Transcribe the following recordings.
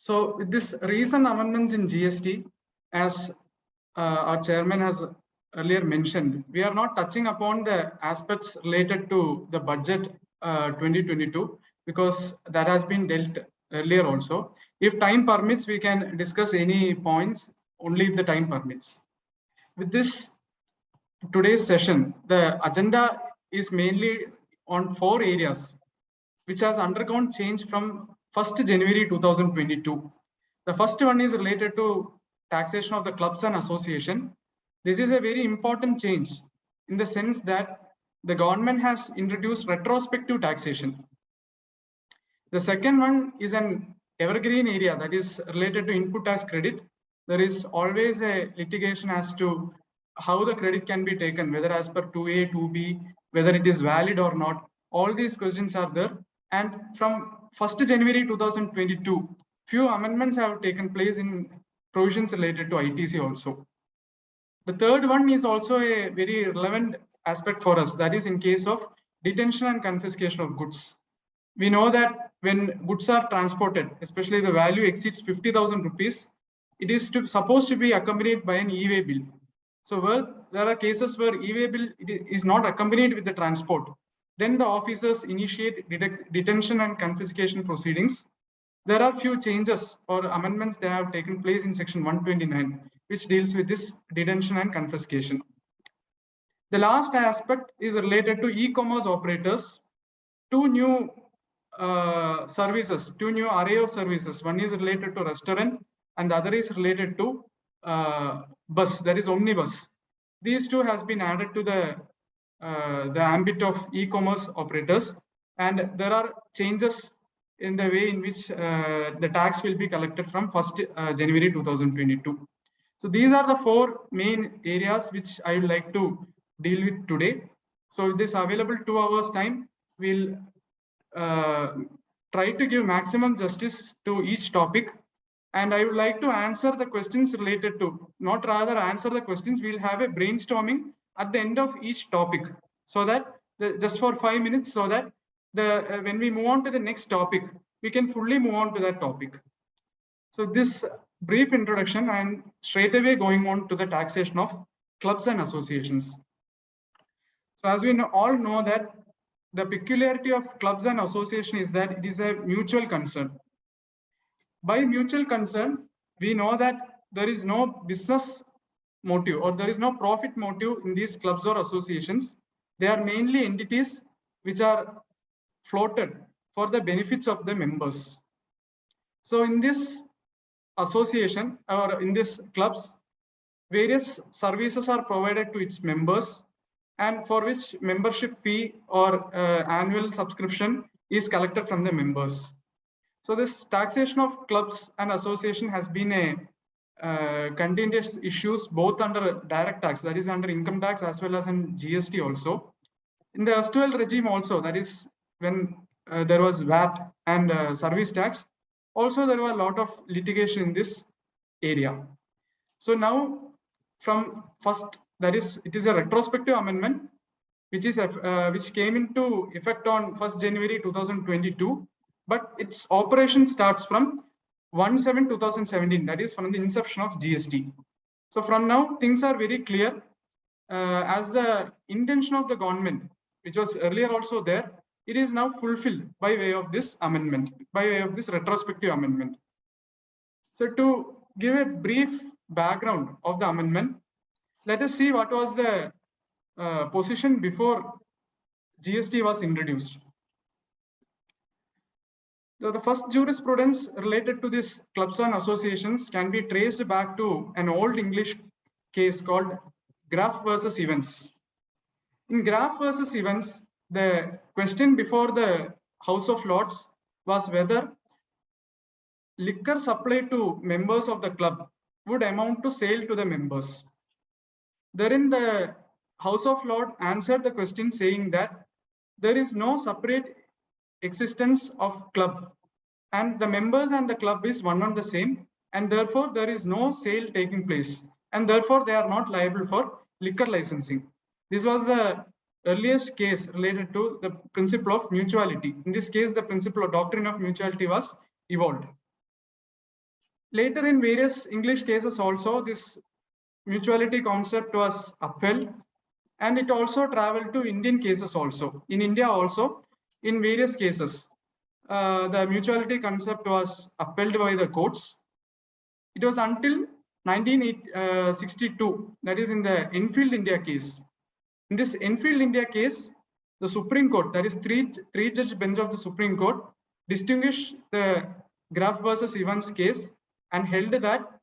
So with this recent amendments in GST, as our chairman has earlier mentioned, we are not touching upon the aspects related to the budget 2022 because that has been dealt earlier also. If time permits, we can discuss any points only if the time permits. With this today's session, the agenda is mainly on 4 areas which has undergone change from 1st January 2022. The first one is related to taxation of the clubs and association. This is a very important change in the sense that the government has introduced retrospective taxation. The second one is an evergreen area that is related to input tax credit. There is always a litigation as to how the credit can be taken, whether as per 2A, 2B, whether it is valid or not. All these questions are there. And from 1st January 2022, few amendments have taken place in provisions related to ITC also. The third one is also a very relevant aspect for us. That is in case of detention and confiscation of goods. We know that when goods are transported, especially the value exceeds 50,000 rupees, it is supposed to be accompanied by an e-way bill. So there are cases where e-way bill is not accompanied with the transport. Then the officers initiate detention and confiscation proceedings. There are few changes or amendments that have taken place in section 129, which deals with this detention and confiscation. The last aspect is related to e-commerce operators. Two new services, two new array of services. One is related to restaurant and the other is related to bus, that is omnibus. These two has been added to the ambit of e-commerce operators, and there are changes in the way in which the tax will be collected from 1st January 2022. So these are the 4 main areas which I would like to deal with today. So with this available 2 hours time, we'll try to give maximum justice to each topic, and I would like to answer the questions related to, not rather answer the questions, we'll have a brainstorming at the end of each topic, so that just for 5 minutes, so that when we move on to the next topic, we can fully move on to that topic. So this brief introduction, and straight away going on to the taxation of clubs and associations. So as we all know that the peculiarity of clubs and association is that it is a mutual concern. By mutual concern, we know that there is no business motive or there is no profit motive in these clubs or associations. They are mainly entities which are floated for the benefits of the members. So in this association or in these clubs, various services are provided to its members, and for which membership fee or annual subscription is collected from the members. So this taxation of clubs and association has been a contentious issues both under direct tax, that is under income tax, as well as in GST also. In the erstwhile regime also, that is when there was VAT and service tax, also there were a lot of litigation in this area. So now from first, that is, it is a retrospective amendment which came into effect on 1st January 2022, but its operation starts from 1/7/2017, that is from the inception of GST. So from now, things are very clear, as the intention of the government, which was earlier also there, it is now fulfilled by way of this amendment, by way of this retrospective amendment. So to give a brief background of the amendment, let us see what was the position before GST was introduced. So the first jurisprudence related to this clubs and associations can be traced back to an old English case called Graff versus Evans. In Graff versus Evans, the question before the House of Lords was whether liquor supplied to members of the club would amount to sale to the members. Therein, the House of Lords answered the question saying that there is no separate existence of club, and the members and the club is one and the same, and therefore there is no sale taking place, and therefore they are not liable for liquor licensing. This was the earliest case related to the principle of mutuality. In this case, the principle of doctrine of mutuality was evolved. Later in various English cases also, this mutuality concept was upheld, and it also traveled to Indian cases also. In India also, in various cases, the mutuality concept was upheld by the courts. It was until 1962, that is in the Enfield India case. In this Enfield India case, the Supreme Court, that is three-judge bench of the Supreme Court, distinguished the Graf versus Evans case and held that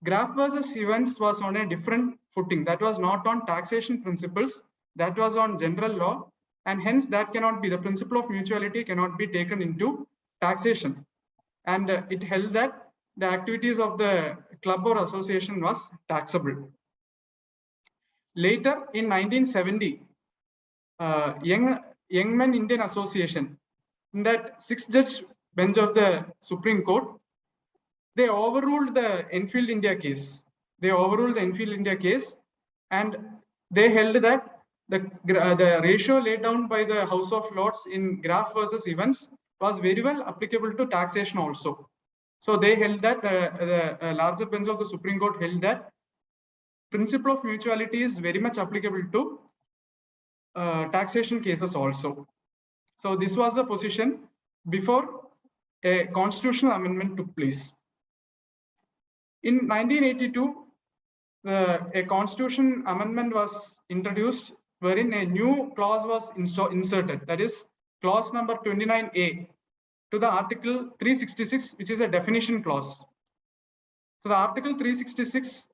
Graf versus Evans was on a different footing. That was not on taxation principles, that was on general law, and hence that cannot be, the principle of mutuality cannot be taken into taxation. And it held that the activities of the club or association was taxable. Later in 1970, Young Men Indian Association, in that six-judge bench of the Supreme Court, they overruled the Enfield India case. They overruled the Enfield India case, and they held that the ratio laid down by the House of Lords in Graf versus Evans was very well applicable to taxation also. So they held that the larger bench of the Supreme Court held that principle of mutuality is very much applicable to taxation cases also. So this was the position before a constitutional amendment took place. In 1982, a constitution amendment was introduced wherein a new clause was inserted, that is clause number 29A to the article 366, which is a definition clause. So the article 366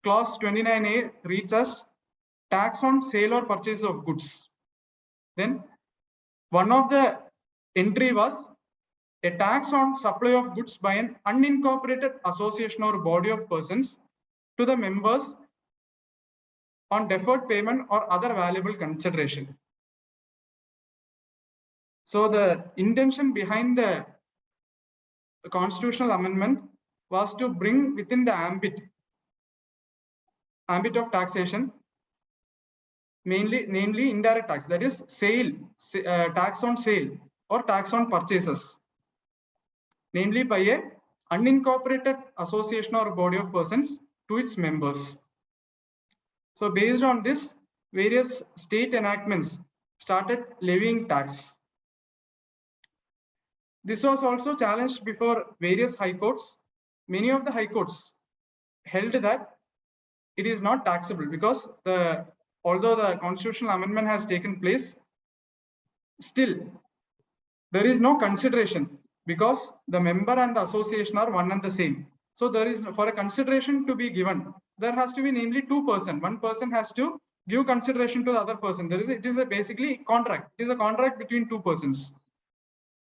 clause 29A reads as tax on sale or purchase of goods. Then one of the entry was a tax on supply of goods by an unincorporated association or body of persons to the members on deferred payment or other valuable consideration. So the intention behind the constitutional amendment was to bring within the ambit of taxation, namely indirect tax, that is sale, tax on sale or tax on purchases, namely by a unincorporated association or body of persons to its members. So based on this, various state enactments started levying tax. This was also challenged before various high courts. Many of the high courts held that it is not taxable because although the constitutional amendment has taken place, still there is no consideration because the member and the association are one and the same. So there is, for a consideration to be given, there has to be namely two persons. One person has to give consideration to the other person. It is basically contract. It is a contract between two persons.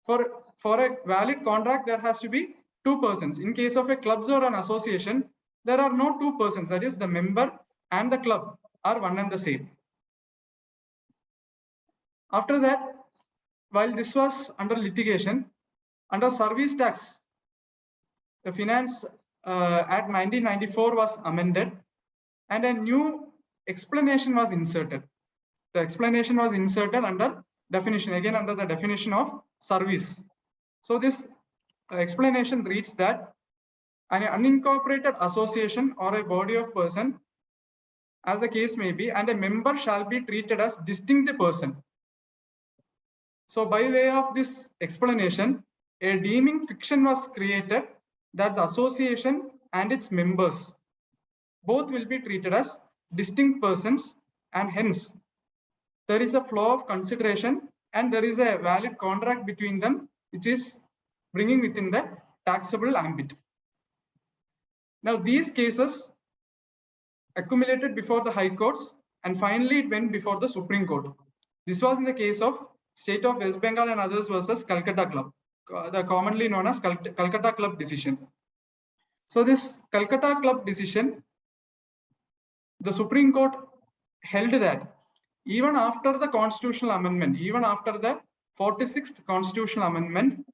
For a valid contract, there has to be two persons. In case of a clubs or an association, there are no two persons. That is, the member and the club are one and the same. After that, while this was under litigation, under service tax, the Finance Act 1994 was amended and a new explanation was inserted. The explanation was inserted under definition, again under the definition of service. So this explanation reads that an unincorporated association or a body of person, as the case may be, and a member shall be treated as distinct person. So by way of this explanation, a deeming fiction was created that the association and its members both will be treated as distinct persons, and hence there is a flow of consideration and there is a valid contract between them, which is bringing within the taxable ambit. Now these cases accumulated before the high courts and finally it went before the Supreme Court. This was in the case of State of West Bengal and others versus Calcutta Club, the commonly known as Calcutta Club decision. So this Calcutta Club decision, the Supreme Court held that even after the constitutional amendment, even after the 46th constitutional amendment,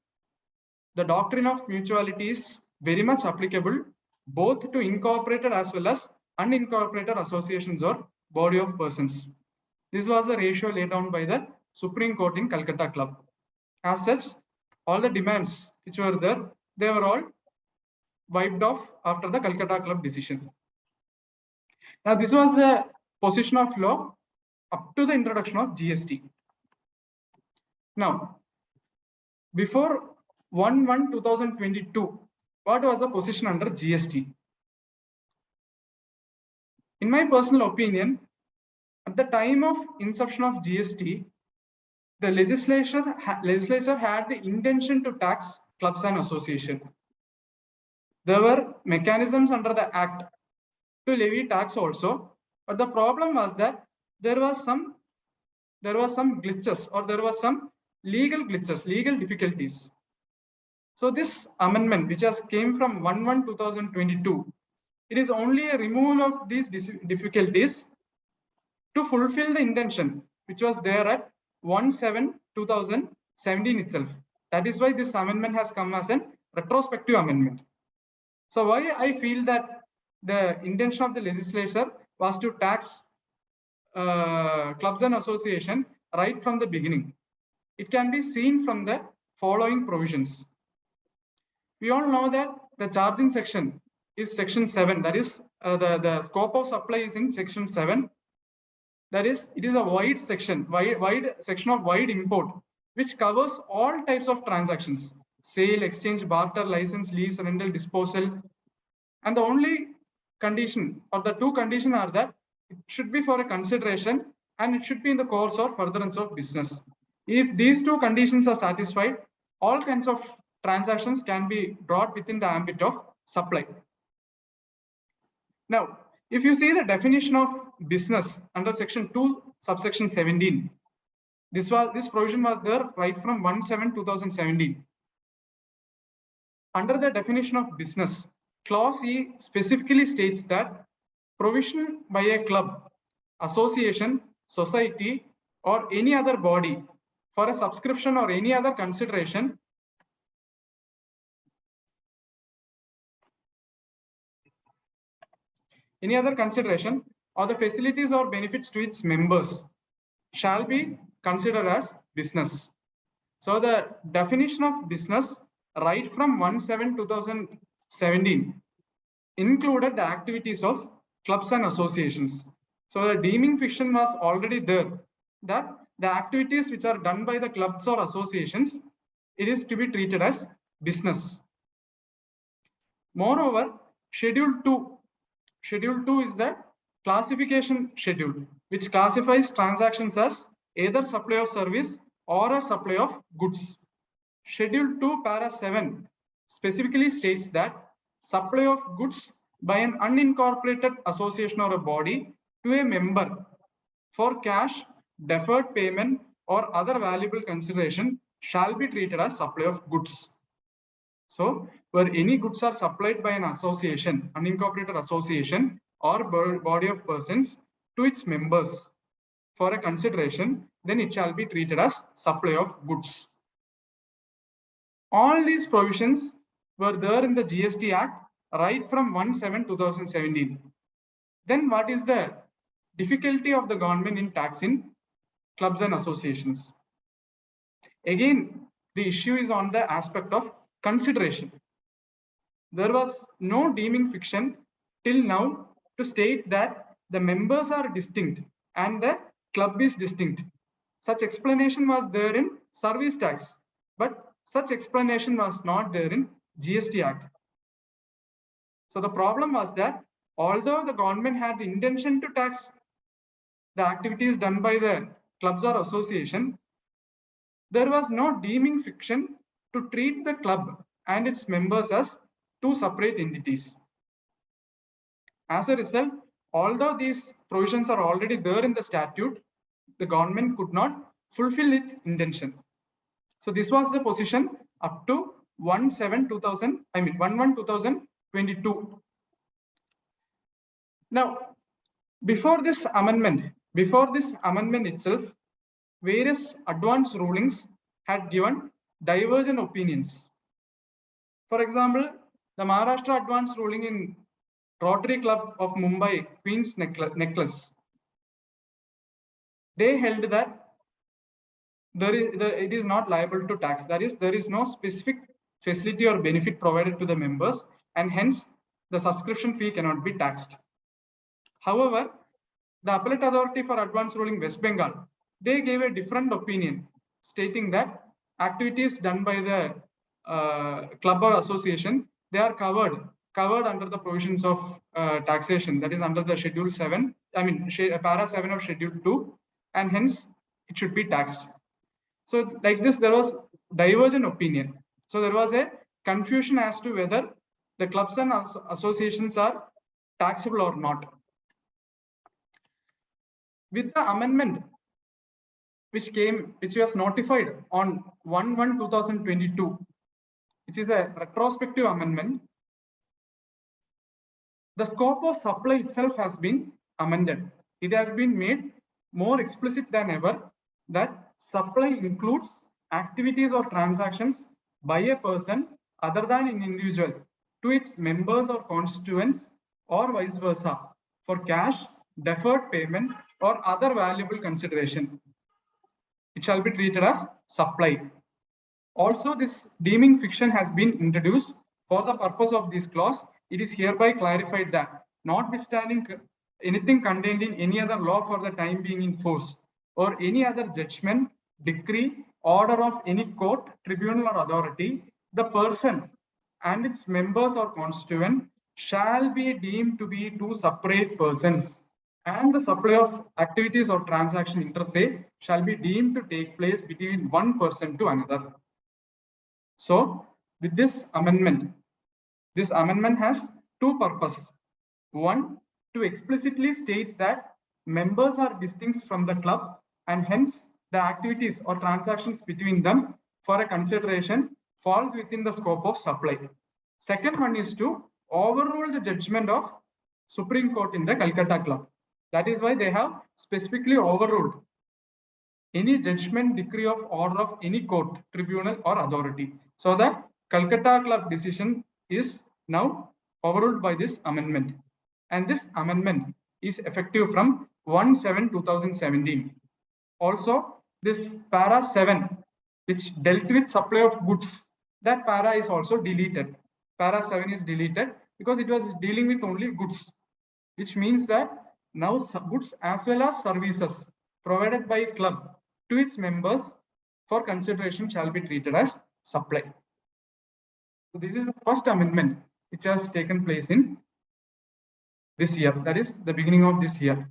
the doctrine of mutuality is very much applicable both to incorporated as well as unincorporated associations or body of persons. This was the ratio laid down by the Supreme Court in Calcutta Club. As such, all the demands which were there, they were all wiped off after the Calcutta Club decision. Now, this was the position of law up to the introduction of GST. Now, before 1/1/2022, what was the position under GST? In my personal opinion, at the time of inception of GST, the legislature had the intention to tax clubs and associations. There were mechanisms under the Act to levy tax also, but the problem was that there was some glitches, or there was some legal glitches, legal difficulties. So this amendment, which has came from 1/1/2022, it is only a removal of these difficulties to fulfill the intention which was there at 1/7/2017 itself. That is why this amendment has come as a retrospective amendment. So why I feel that the intention of the legislature was to tax clubs and association right from the beginning. It can be seen from the following provisions. We all know that the charging section is section 7. That is the scope of supply is in section 7. That is, it is a wide section, wide section of wide import, which covers all types of transactions: sale, exchange, barter, license, lease, rental, disposal. And the only condition, or the two conditions, are that it should be for a consideration and it should be in the course or furtherance of business. If these two conditions are satisfied, all kinds of transactions can be brought within the ambit of supply. Now, if you see the definition of business under section 2, subsection 17, this provision was there right from 1/7/2017. Under the definition of business, clause E specifically states that provision by a club, association, society, or any other body for a subscription or any other consideration or the facilities or benefits to its members shall be considered as business. So the definition of business right from 1/7/2017 included the activities of clubs and associations. So the deeming fiction was already there, that the activities which are done by the clubs or associations, it is to be treated as business. Moreover, Schedule 2 is the classification schedule, which classifies transactions as either supply of service or a supply of goods. Schedule 2, para 7 specifically states that supply of goods by an unincorporated association or a body to a member for cash, deferred payment, or other valuable consideration shall be treated as supply of goods. So, where any goods are supplied by an association, unincorporated association, or body of persons to its members for a consideration, then it shall be treated as supply of goods. All these provisions were there in the GST Act right from 1/7/2017. Then what is the difficulty of the government in taxing clubs and associations? Again, the issue is on the aspect of consideration. There was no deeming fiction till now to state that the members are distinct and the club is distinct. Such explanation was there in service tax, but such explanation was not there in GST Act. So the problem was that although the government had the intention to tax the activities done by the clubs or association, there was no deeming fiction to treat the club and its members as two separate entities. As a result, although these provisions are already there in the statute, the government could not fulfill its intention. So this was the position up to 1/1/2022. Now, before this amendment itself, various advance rulings had given divergent opinions. For example, the Maharashtra advance ruling in Rotary Club of Mumbai, Queen's Necklace, they held that it is not liable to tax. That is, there is no specific facility or benefit provided to the members, and hence the subscription fee cannot be taxed. However, the Appellate Authority for Advanced Ruling West Bengal, they gave a different opinion, stating that activities done by the club or association, they are covered under the provisions of taxation, that is under the Schedule 7, Para 7 of Schedule 2, and hence it should be taxed. So like this, there was divergent opinion. So there was a confusion as to whether the clubs and associations are taxable or not. With the amendment which was notified on 1/1/2022, which is a retrospective amendment, the scope of supply itself has been amended. It has been made more explicit than ever that supply includes activities or transactions by a person other than an individual to its members or constituents or vice versa for cash, deferred payment, or other valuable consideration. It shall be treated as supply. Also, this deeming fiction has been introduced for the purpose of this clause. It is hereby clarified that, notwithstanding anything contained in any other law for the time being in force, or any other judgment, decree, order of any court, tribunal, or authority, the person and its members or constituent shall be deemed to be two separate persons, and the supply of activities or transaction inter se shall be deemed to take place between one person to another. So with this amendment has two purposes. One, to explicitly state that members are distinct from the club and hence the activities or transactions between them for a consideration falls within the scope of supply. Second one is to overrule the judgment of Supreme Court in the Calcutta Club. That is why they have specifically overruled any judgment, decree of order of any court, tribunal, or authority. So the Calcutta Club decision is now overruled by this amendment. And this amendment is effective from 1/7/2017. Also, this Para 7, which dealt with supply of goods, that para is also deleted. Para 7 is deleted because it was dealing with only goods, which means that now goods as well as services provided by a club to its members for consideration shall be treated as supply. So this is the first amendment which has taken place in this year, that is the beginning of this year.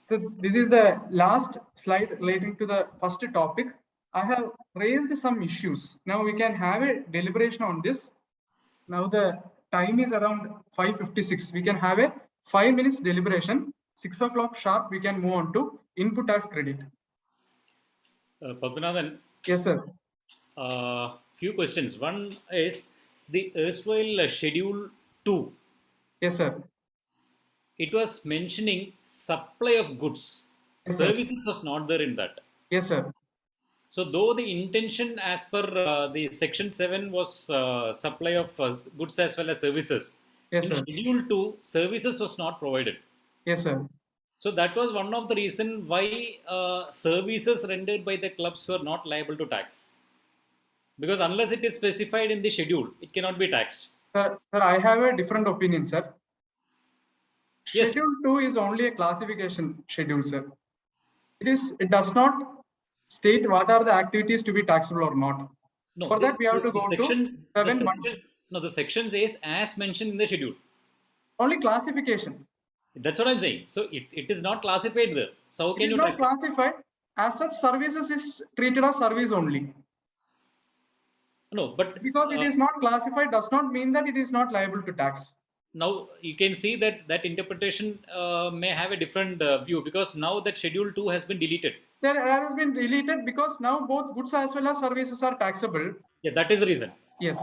So this is the last slide relating to the first topic. I have raised some issues. Now we can have a deliberation on this. Now the time is around 5:56. We can have a 5 minutes deliberation. 6 o'clock sharp, we can move on to input tax credit. Padmanathan. Yes, sir. Few questions. One is the erstwhile Schedule 2. Yes, sir. It was mentioning supply of goods. Yes, services was not there in that. Yes, sir. So though the intention as per the section 7 was supply of goods as well as services, yes, in sir. Schedule 2, services was not provided. Yes, sir. So that was one of the reason why services rendered by the clubs were not liable to tax. Because unless it is specified in the schedule, it cannot be taxed. Sir, I have a different opinion, sir. Yes. Schedule 2 is only a classification schedule, sir. It does not state what are the activities to be taxable or not. No, for that we have to go section, to 7. No, the section says as mentioned in the schedule. Only classification. That's what I'm saying. So it is not classified there. So how can you tax? It is not classified. As such, services is treated as service only. No, but because it is not classified does not mean that it is not liable to tax. Now you can see that interpretation may have a different view, because now that Schedule 2 has been deleted. That has been deleted because now both goods as well as services are taxable. Yeah, that is the reason. Yes.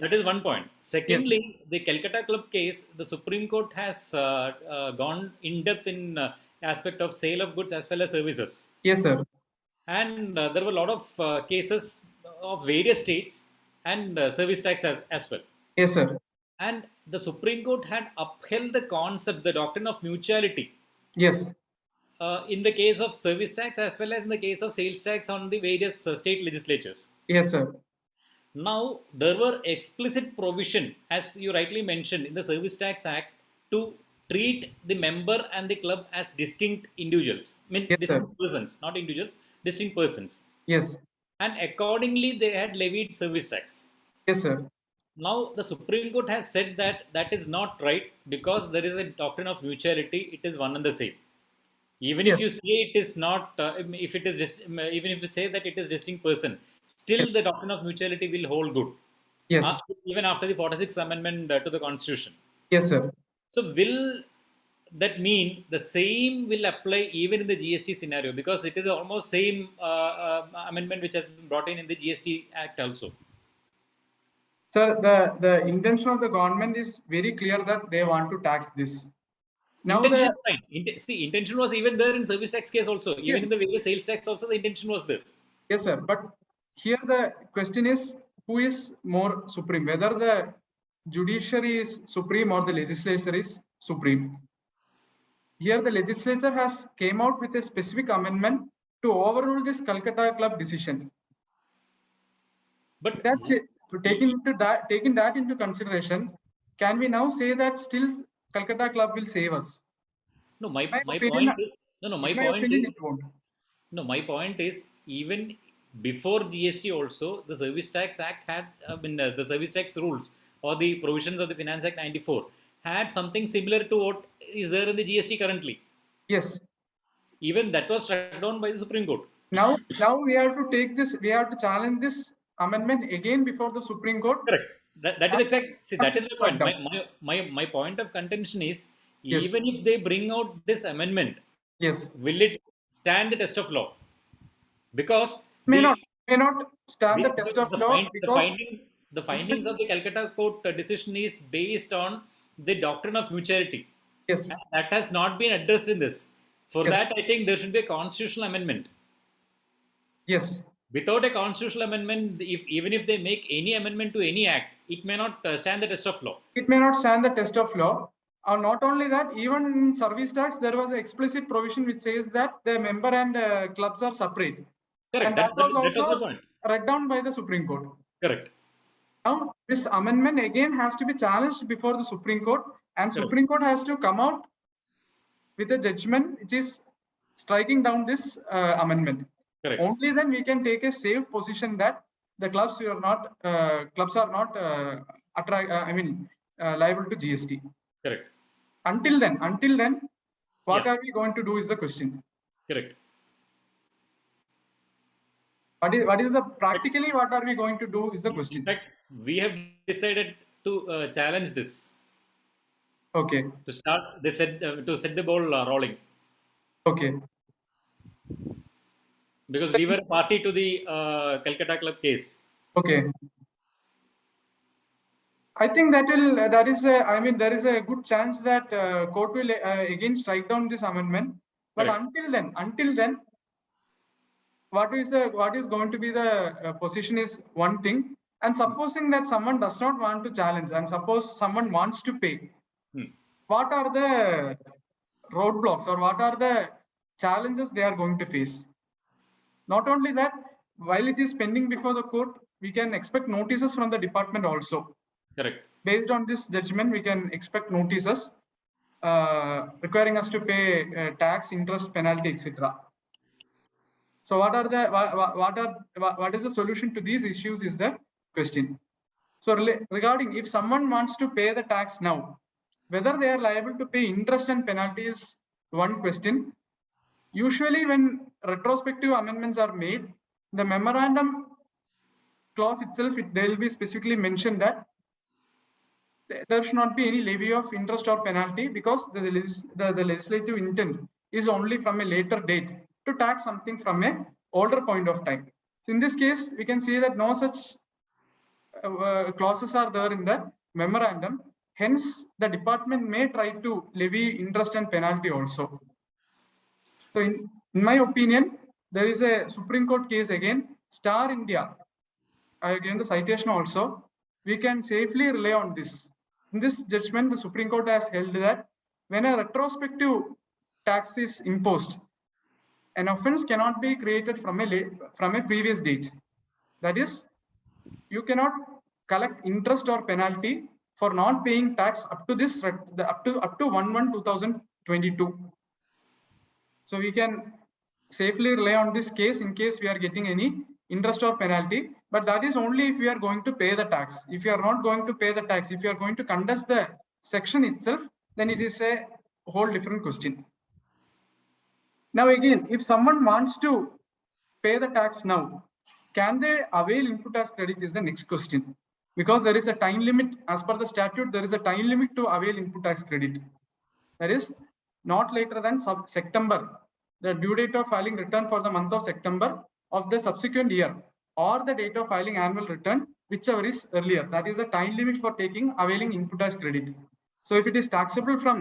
That is one point. Secondly, yes, the Calcutta Club case, the Supreme Court has gone in depth in aspect of sale of goods as well as services. Yes, sir. And there were a lot of cases of various states and service tax as well. Yes, sir. And the Supreme Court had upheld the concept, the doctrine of mutuality. Yes. in the case of service tax as well as in the case of sales tax on the various state legislatures. Yes, sir. Now, there were explicit provision, as you rightly mentioned, in the Service Tax Act to treat the member and the club as distinct individuals. I mean, Yes, sir. distinct persons, not individuals, distinct persons. Yes. And accordingly, they had levied service tax. Yes, sir. Now, the Supreme Court has said that that is not right because there is a doctrine of mutuality, it is one and the same. Even if Yes. you say it is not, if it is just, even if you say that it is distinct person, still Yes. the doctrine of mutuality will hold good. Yes. Even after the 46th Amendment to the Constitution. Yes, sir. So, will that mean the same will apply even in the GST scenario? Because it is almost same amendment which has been brought in the GST Act also. Sir, the intention of the government is very clear that they want to tax this. Now intention is fine. See, intention was even there in service tax case also. Even yes. in the various sales tax also, the intention was there. Yes, sir. But here the question is, who is more supreme? Whether the judiciary is supreme or the legislature is supreme. Here the legislature has came out with a specific amendment to overrule this Calcutta Club decision. But that's it. Taking that into consideration, can we now say that still Calcutta Club will save us? No, my opinion, point is my point is it won't. no, my point is even before GST also the Service Tax Act had the Service Tax rules or the provisions of the Finance Act 94 had something similar to what is there in the GST currently. Yes. Even that was struck down by the Supreme Court. Now we have to take this. We have to challenge this amendment again before the Supreme Court. Correct. That is exactly. See, that is the point. My point of contention is yes. Even if they bring out this amendment, yes, will it stand the test of law? Because may not stand the test of law because the findings of the Calcutta Court decision is based on the doctrine of mutuality. Yes, and that has not been addressed in this. For yes. that, I think there should be a constitutional amendment. Yes. Without a constitutional amendment, even if they make any amendment to any act, it may not stand the test of law. It may not stand the test of law. Not only that, even in service tax, there was an explicit provision which says that the member and clubs are separate. Correct. And that was also the point. read down by the Supreme Court. Correct. Now, this amendment again has to be challenged before the Supreme Court, and Correct. Supreme Court has to come out with a judgment which is striking down this amendment. Correct. Only then we can take a safe position that the clubs are not liable to GST. Correct. Until then, what are we going to do is the question. Correct. What is the practically what are we going to do is the question. In fact, we have decided to challenge this. Okay. To start, they said to set the ball rolling. Okay. Because we were a party to the Calcutta Club case. Okay. I think there is a good chance that court will again strike down this amendment. But Correct. until then, what is going to be the position is one thing. And supposing that someone does not want to challenge, and suppose someone wants to pay, what are the roadblocks or what are the challenges they are going to face? Not only that, while it is pending before the court, we can expect notices from the department also. Correct. Based on this judgment, we can expect notices requiring us to pay tax, interest, penalty, etc. So, what is the solution to these issues is the question. So, regarding if someone wants to pay the tax now, whether they are liable to pay interest and penalty is one question. Usually, when retrospective amendments are made, the memorandum clause itself, there will be specifically mentioned that there should not be any levy of interest or penalty because the legislative intent is only from a later date to tax something from a older point of time. So in this case, we can see that no such clauses are there in the memorandum. Hence, the department may try to levy interest and penalty also. So in my opinion, there is a Supreme Court case again, Star India. I again the citation also. We can safely rely on this. In this judgment, the Supreme Court has held that when a retrospective tax is imposed, an offense cannot be created from a previous date. That is, you cannot collect interest or penalty for not paying tax up to this up to 1/1/2022. So we can safely rely on this case in case we are getting any interest or penalty, but that is only if we are going to pay the tax. If you are not going to pay the tax, if you are going to contest the section itself, then it is a whole different question. Now again, if someone wants to pay the tax now, can they avail input tax credit is the next question. Because there is a time limit, as per the statute, there is a time limit to avail input tax credit. That is not later than September, the due date of filing return for the month of September of the subsequent year, or the date of filing annual return, whichever is earlier. That is the time limit for taking availing input tax credit. So if it is taxable from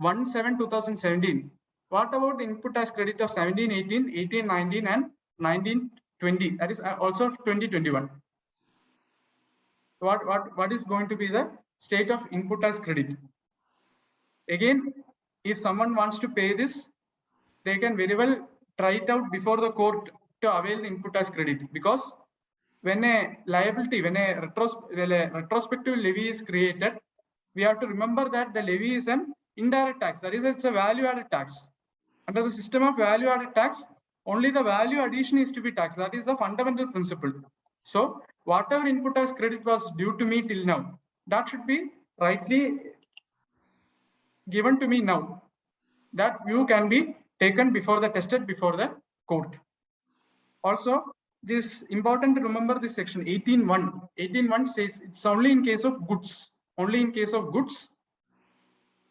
1/7/2017, what about the input tax credit of 17/18, 18/19, and 19/20? That is also 2021. What is going to be the state of input tax credit? Again, if someone wants to pay this, they can very well try it out before the court to avail the input tax credit, because when a liability, when a retrospective levy is created, we have to remember that the levy is an indirect tax. That is, it's a value-added tax. Under the system of value-added tax, only the value addition is to be taxed. That is the fundamental principle. So whatever input tax credit was due to me till now, that should be rightly given to me now. That view can be taken tested before the court. Also, this important to remember this section 18(1). 18(1) says it's only in case of goods. Only in case of goods.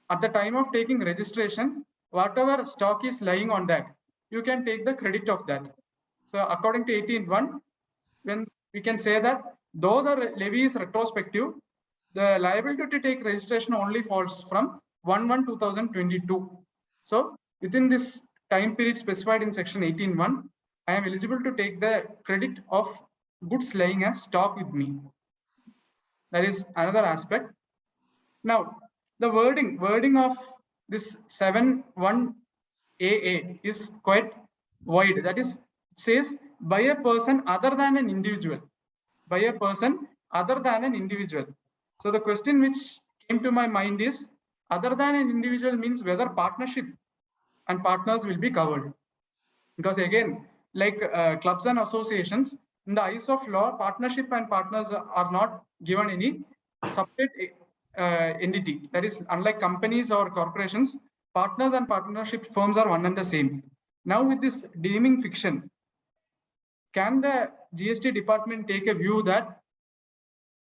At the time of taking registration, whatever stock is lying on that, you can take the credit of that. So according to 18(1), when we can say that though the levy is retrospective, the liability to take registration only falls from 1/1/2022. So within this time period specified in section 18(1), I am eligible to take the credit of goods lying as stock with me. That is another aspect. Now, the wording of this 7(1)AA is quite wide. That is, it says by a person other than an individual. By a person other than an individual. So the question which came to my mind is, other than an individual means whether partnership and partners will be covered. Because again, like clubs and associations, in the eyes of law, partnership and partners are not given any separate entity. That is, unlike companies or corporations, partners and partnership firms are one and the same. Now with this deeming fiction, can the GST department take a view that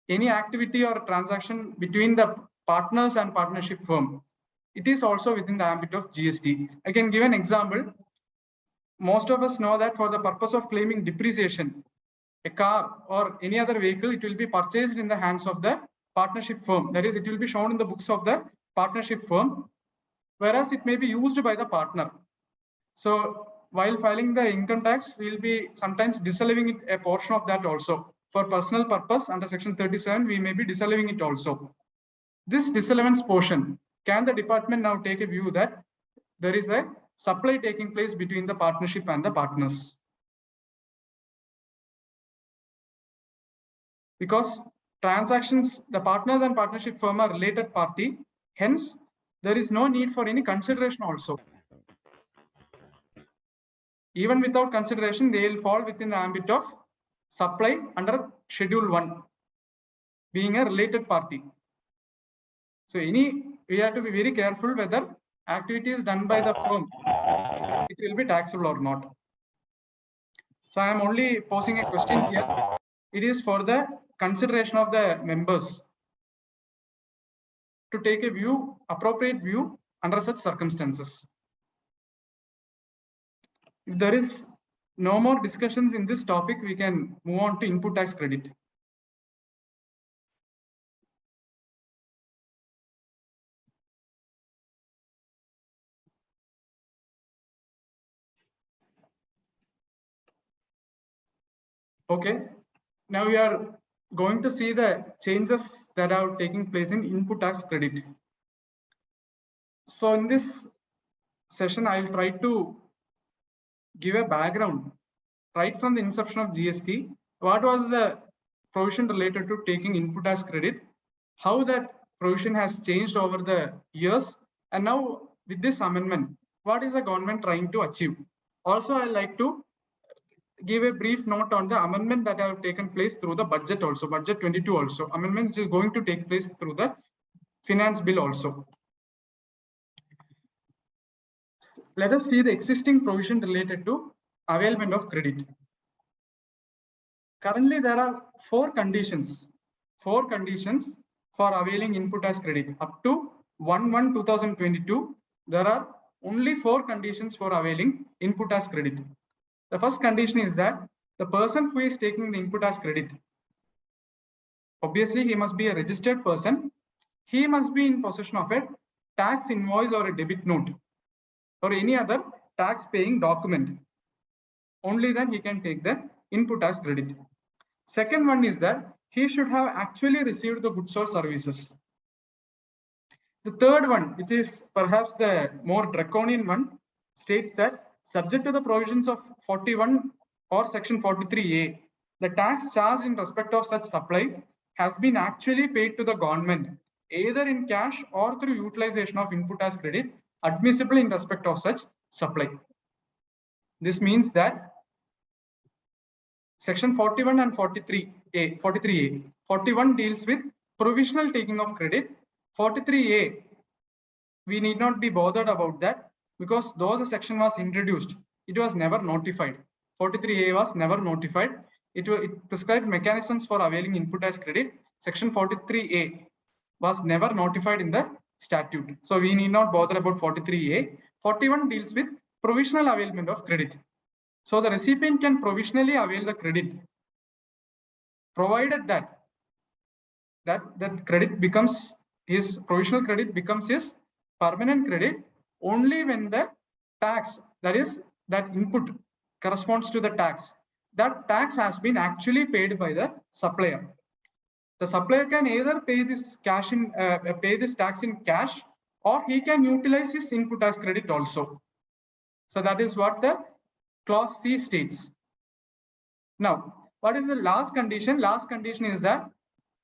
any activity or transaction between the partners and partnership firm, it is also within the ambit of GST? I can give an example. Most of us know that for the purpose of claiming depreciation, a car or any other vehicle, it will be purchased in the hands of the partnership firm. That is, it will be shown in the books of the partnership firm, whereas it may be used by the partner. So while filing the income tax, we will be sometimes disallowing a portion of that also. For personal purpose, under section 37, we may be disallowing it also. This disallowance portion, can the department now take a view that there is a supply taking place between the partnership and the partners? Because transactions, the partners and partnership firm are related party, hence there is no need for any consideration also. Even without consideration, they will fall within the ambit of supply under Schedule 1, being a related party. So we have to be very careful whether activity is done by the firm, it will be taxable or not. So I am only posing a question here. It is for the consideration of the members to take a view, appropriate view under such circumstances. If there is no more discussions in this topic, we can move on to input tax credit. Okay, now we are going to see the changes that are taking place in input tax credit. So in this session, I'll try to give a background right from the inception of GST. What was the provision related to taking input as credit? How that provision has changed over the years, and now with this amendment, what is the government trying to achieve? Also, I like to give a brief note on the amendment that have taken place through the budget also, budget 22 also. Amendments is going to take place through the finance bill also. Let us see the existing provision related to availment of credit. Currently, there are four conditions for availing input as credit. Up to 1/1/2022, there are only four conditions for availing input as credit. The first condition is that the person who is taking the input as credit, obviously he must be a registered person. He must be in possession of a tax invoice or a debit note or any other tax paying document. Only then he can take the input as credit. Second one is that he should have actually received the goods or services. The third one, which is perhaps the more draconian one, states that subject to the provisions of 41 or section 43A, the tax charged in respect of such supply has been actually paid to the government, either in cash or through utilization of input as credit, admissible in respect of such supply. This means that section 41 and 43A. 41 deals with provisional taking of credit. 43A, we need not be bothered about that, because though the section was introduced, it was never notified. 43A was never notified. It prescribed mechanisms for availing input as credit. Section 43A was never notified in the statute. So we need not bother about 43A. 41 deals with provisional availment of credit. So the recipient can provisionally avail the credit, provided that credit becomes his provisional credit becomes his permanent credit only when the tax, that is, that input corresponds to the tax. That tax has been actually paid by the supplier. The supplier can either pay this tax in cash, or he can utilize his input as credit also. So that is what the clause C states. Now, what is the last condition? Last condition is that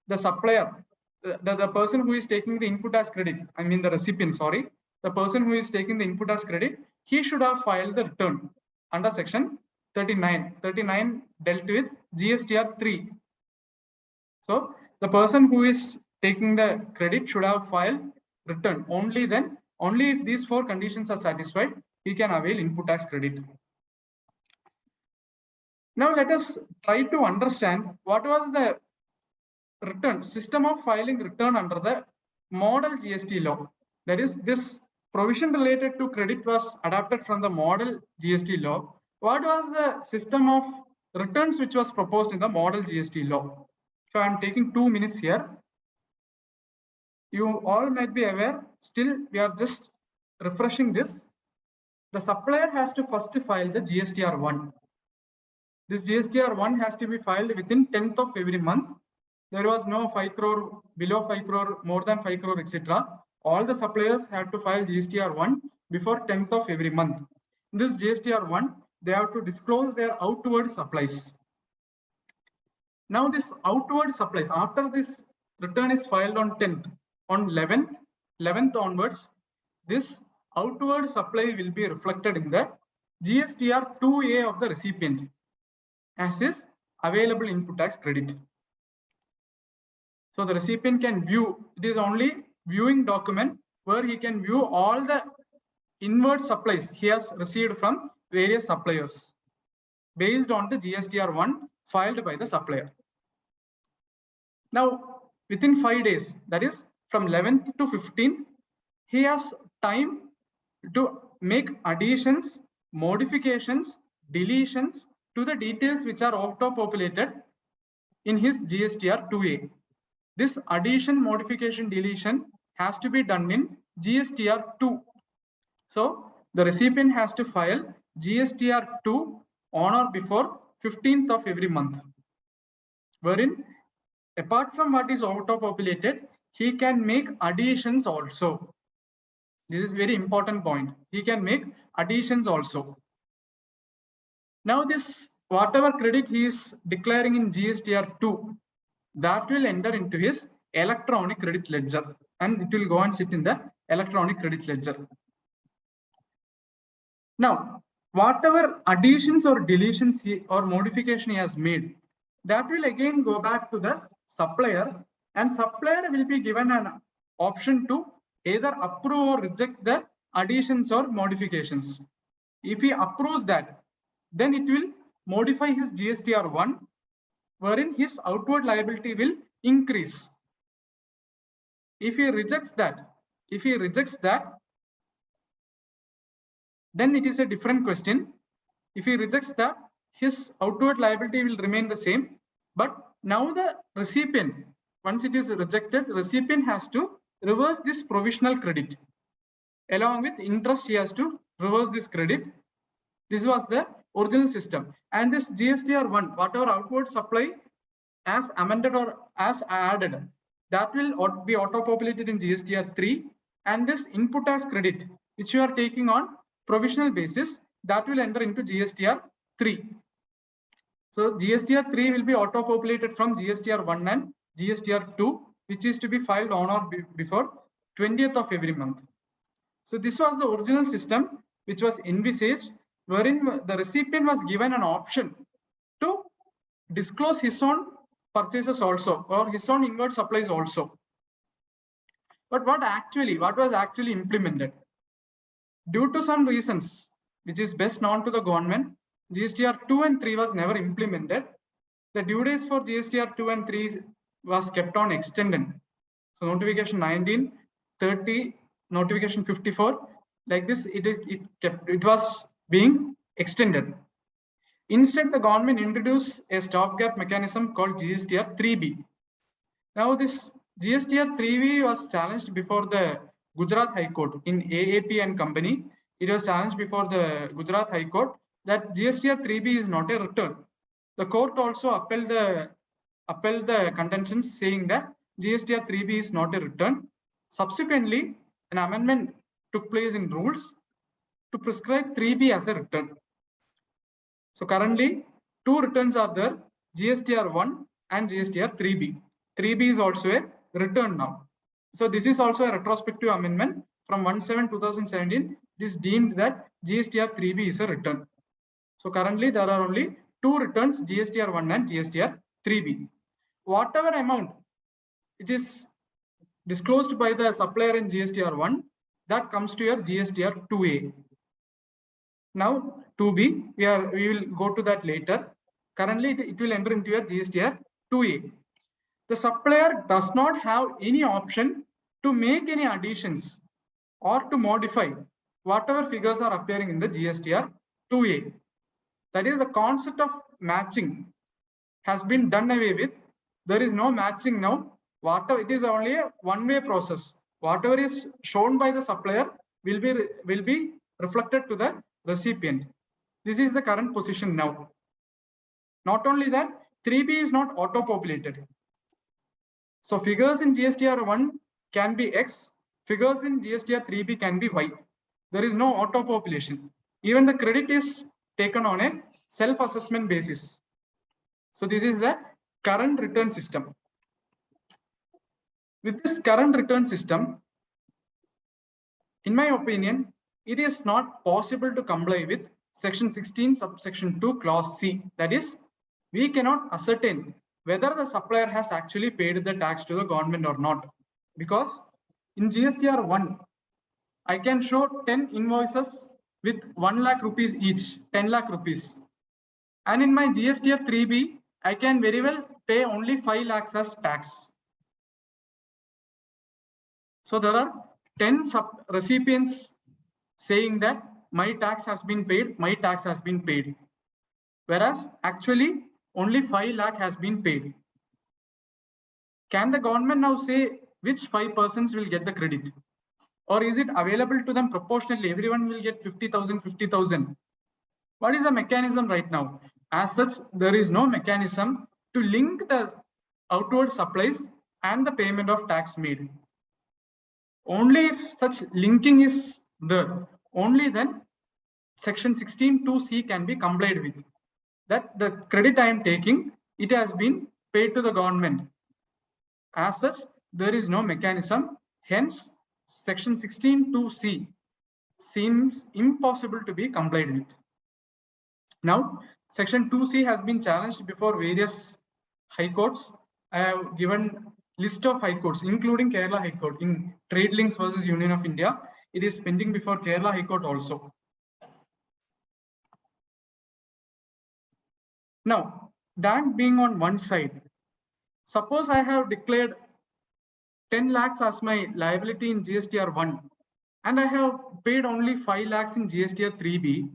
the supplier, the person who is taking the input as credit, I mean the recipient, sorry, the person who is taking the input as credit, he should have filed the return under section 39. 39 dealt with GSTR 3. So the person who is taking the credit should have filed return. Only then, only if these four conditions are satisfied, he can avail input as credit. Now let us try to understand what was the return system of filing return under the model GST law. That is, this provision related to credit was adapted from the model GST law. What was the system of returns which was proposed in the model GST law? So I'm taking 2 minutes here. You all might be aware, still we are just refreshing this. The supplier has to first file the GSTR1. This GSTR1 has to be filed within 10th of every month. There was no 5 crore, below 5 crore, more than 5 crore, etc. All the suppliers had to file GSTR1 before 10th of every month. In this GSTR1, they have to disclose their outward supplies. Now this outward supplies, after this return is filed on 10th, on 11th onwards, this outward supply will be reflected in the GSTR 2A of the recipient as is available input tax credit. So the recipient can view, it is only viewing document where he can view all the inward supplies he has received from various suppliers based on the GSTR1 filed by the supplier. Now, within 5 days, that is from 11th to 15th, he has time to make additions, modifications, deletions to the details which are auto-populated in his GSTR 2A. This addition, modification, deletion has to be done in GSTR 2. So the recipient has to file GSTR 2 on or before 15th of every month, wherein apart from what is auto-populated, he can make additions also. This is very important point. He can make additions also. Now this whatever credit he is declaring in GSTR 2, that will enter into his electronic credit ledger and it will go and sit in the electronic credit ledger. Now, whatever additions or deletions or modification he has made, that will again go back to the supplier, and supplier will be given an option to either approve or reject the additions or modifications. If he approves that, then it will modify his GSTR 1, wherein his outward liability will increase. If he rejects that, then it is a different question. If he rejects that, his outward liability will remain the same. But now the recipient, once it is rejected, recipient has to reverse this provisional credit. Along with interest, he has to reverse this credit. This was the original system. And this GSTR 1, whatever outward supply as amended or as added, that will be auto-populated in GSTR 3. And this input tax credit, which you are taking on provisional basis, that will enter into GSTR 3. So GSTR 3 will be auto-populated from GSTR 1 and GSTR 2, which is to be filed on or before 20th of every month. So this was the original system which was envisaged, wherein the recipient was given an option to disclose his own purchases also, or his own inward supplies also. But what was actually implemented? Due to some reasons, which is best known to the government, GSTR 2 and 3 was never implemented. The due dates for GSTR 2 and 3 was kept on extended. So notification 19, 30, notification 54, like this, it was being extended. Instead, the government introduced a stopgap mechanism called GSTR 3B. Now, this GSTR 3B was challenged before the Gujarat High Court in AAP and Company. It was challenged before the Gujarat High Court that GSTR 3B is not a return. The court also upheld the contentions, saying that GSTR 3B is not a return. Subsequently, an amendment took place in rules to prescribe 3B as a return. So currently, two returns are there, GSTR 1 and GSTR 3B. 3B is also a return now. So this is also a retrospective amendment from 1/7/2017. It is deemed that GSTR 3B is a return. So currently there are only two returns, GSTR 1 and GSTR 3B. Whatever amount it is disclosed by the supplier in GSTR 1, that comes to your GSTR 2A. Now 2B, we will go to that later. Currently it will enter into your GSTR 2A. The supplier does not have any option to make any additions or to modify whatever figures are appearing in the GSTR 2A. That is, the concept of matching has been done away with. There is no matching now. Whatever, it is only a one-way process. Whatever is shown by the supplier will be reflected to the recipient. This is the current position now. Not only that, 3B is not auto-populated. So figures in GSTR 1 can be X, figures in GSTR 3B can be Y. There is no auto-population. Even the credit is taken on a self-assessment basis. So this is the current return system. With this current return system, in my opinion, it is not possible to comply with section 16 subsection 2 clause C. That is, we cannot ascertain whether the supplier has actually paid the tax to the government or not. Because in GSTR 1, I can show 10 invoices with 1 lakh rupees each, 10 lakh rupees. And in my GSTR 3B, I can very well pay only 5 lakhs as tax. So there are 10 recipients saying that my tax has been paid, my tax has been paid. Whereas actually only 5 lakh has been paid. Can the government now say which 5 persons will get the credit? Or is it available to them proportionately? Everyone will get 50,000, 50,000. What is the mechanism right now? As such, there is no mechanism to link the outward supplies and the payment of tax made. Only if such linking is there, only then section 16(2)(c) can be complied with. that the credit I am taking, it has been paid to the government. As such, there is no mechanism. Hence, section 16(2)(c) seems impossible to be complied with. Now, section 2(c) has been challenged before various high courts. I have given list of high courts, including Kerala High Court in Trade Links versus Union of India. It is pending before Kerala High Court also. Now, that being on one side, suppose I have declared 10 lakhs as my liability in GSTR 1 and I have paid only 5 lakhs in GSTR 3B.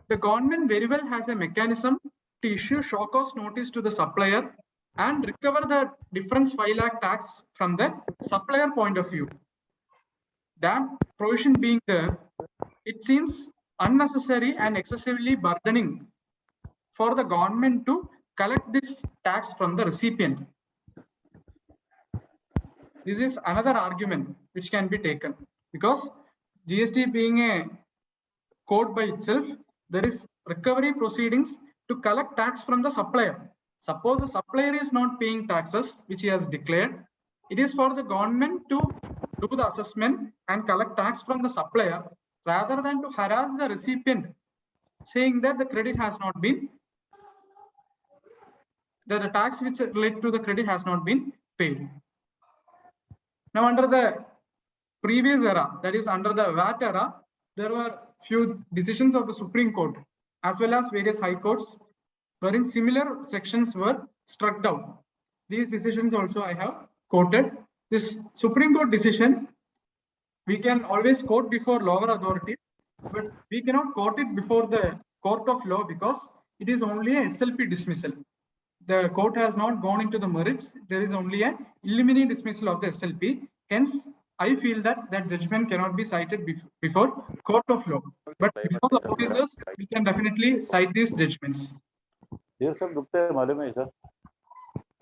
The government very well has a mechanism to issue show cause notice to the supplier and recover the difference 5 lakh tax from the supplier point of view. That provision being there, it seems unnecessary and excessively burdening for the government to collect this tax from the recipient. This is another argument which can be taken, because GST being a code by itself, there is recovery proceedings to collect tax from the supplier. Suppose the supplier is not paying taxes which he has declared, it is for the government to do the assessment and collect tax from the supplier rather than to harass the recipient saying that the credit has not been, that the tax which relate to the credit has not been paid. Now, under the previous era, that is under the VAT era, there were few decisions of the Supreme Court as well as various high courts wherein similar sections were struck down. These decisions also I have quoted. This Supreme Court decision, we can always quote before lower authorities, but we cannot quote it before the court of law because it is only a SLP dismissal. The court has not gone into the merits. There is only a preliminary dismissal of the SLP. Hence, I feel that that judgment cannot be cited before court of law. But before the officers, we can definitely cite these judgments. सिर सब दुखते हैं मालूम है sir,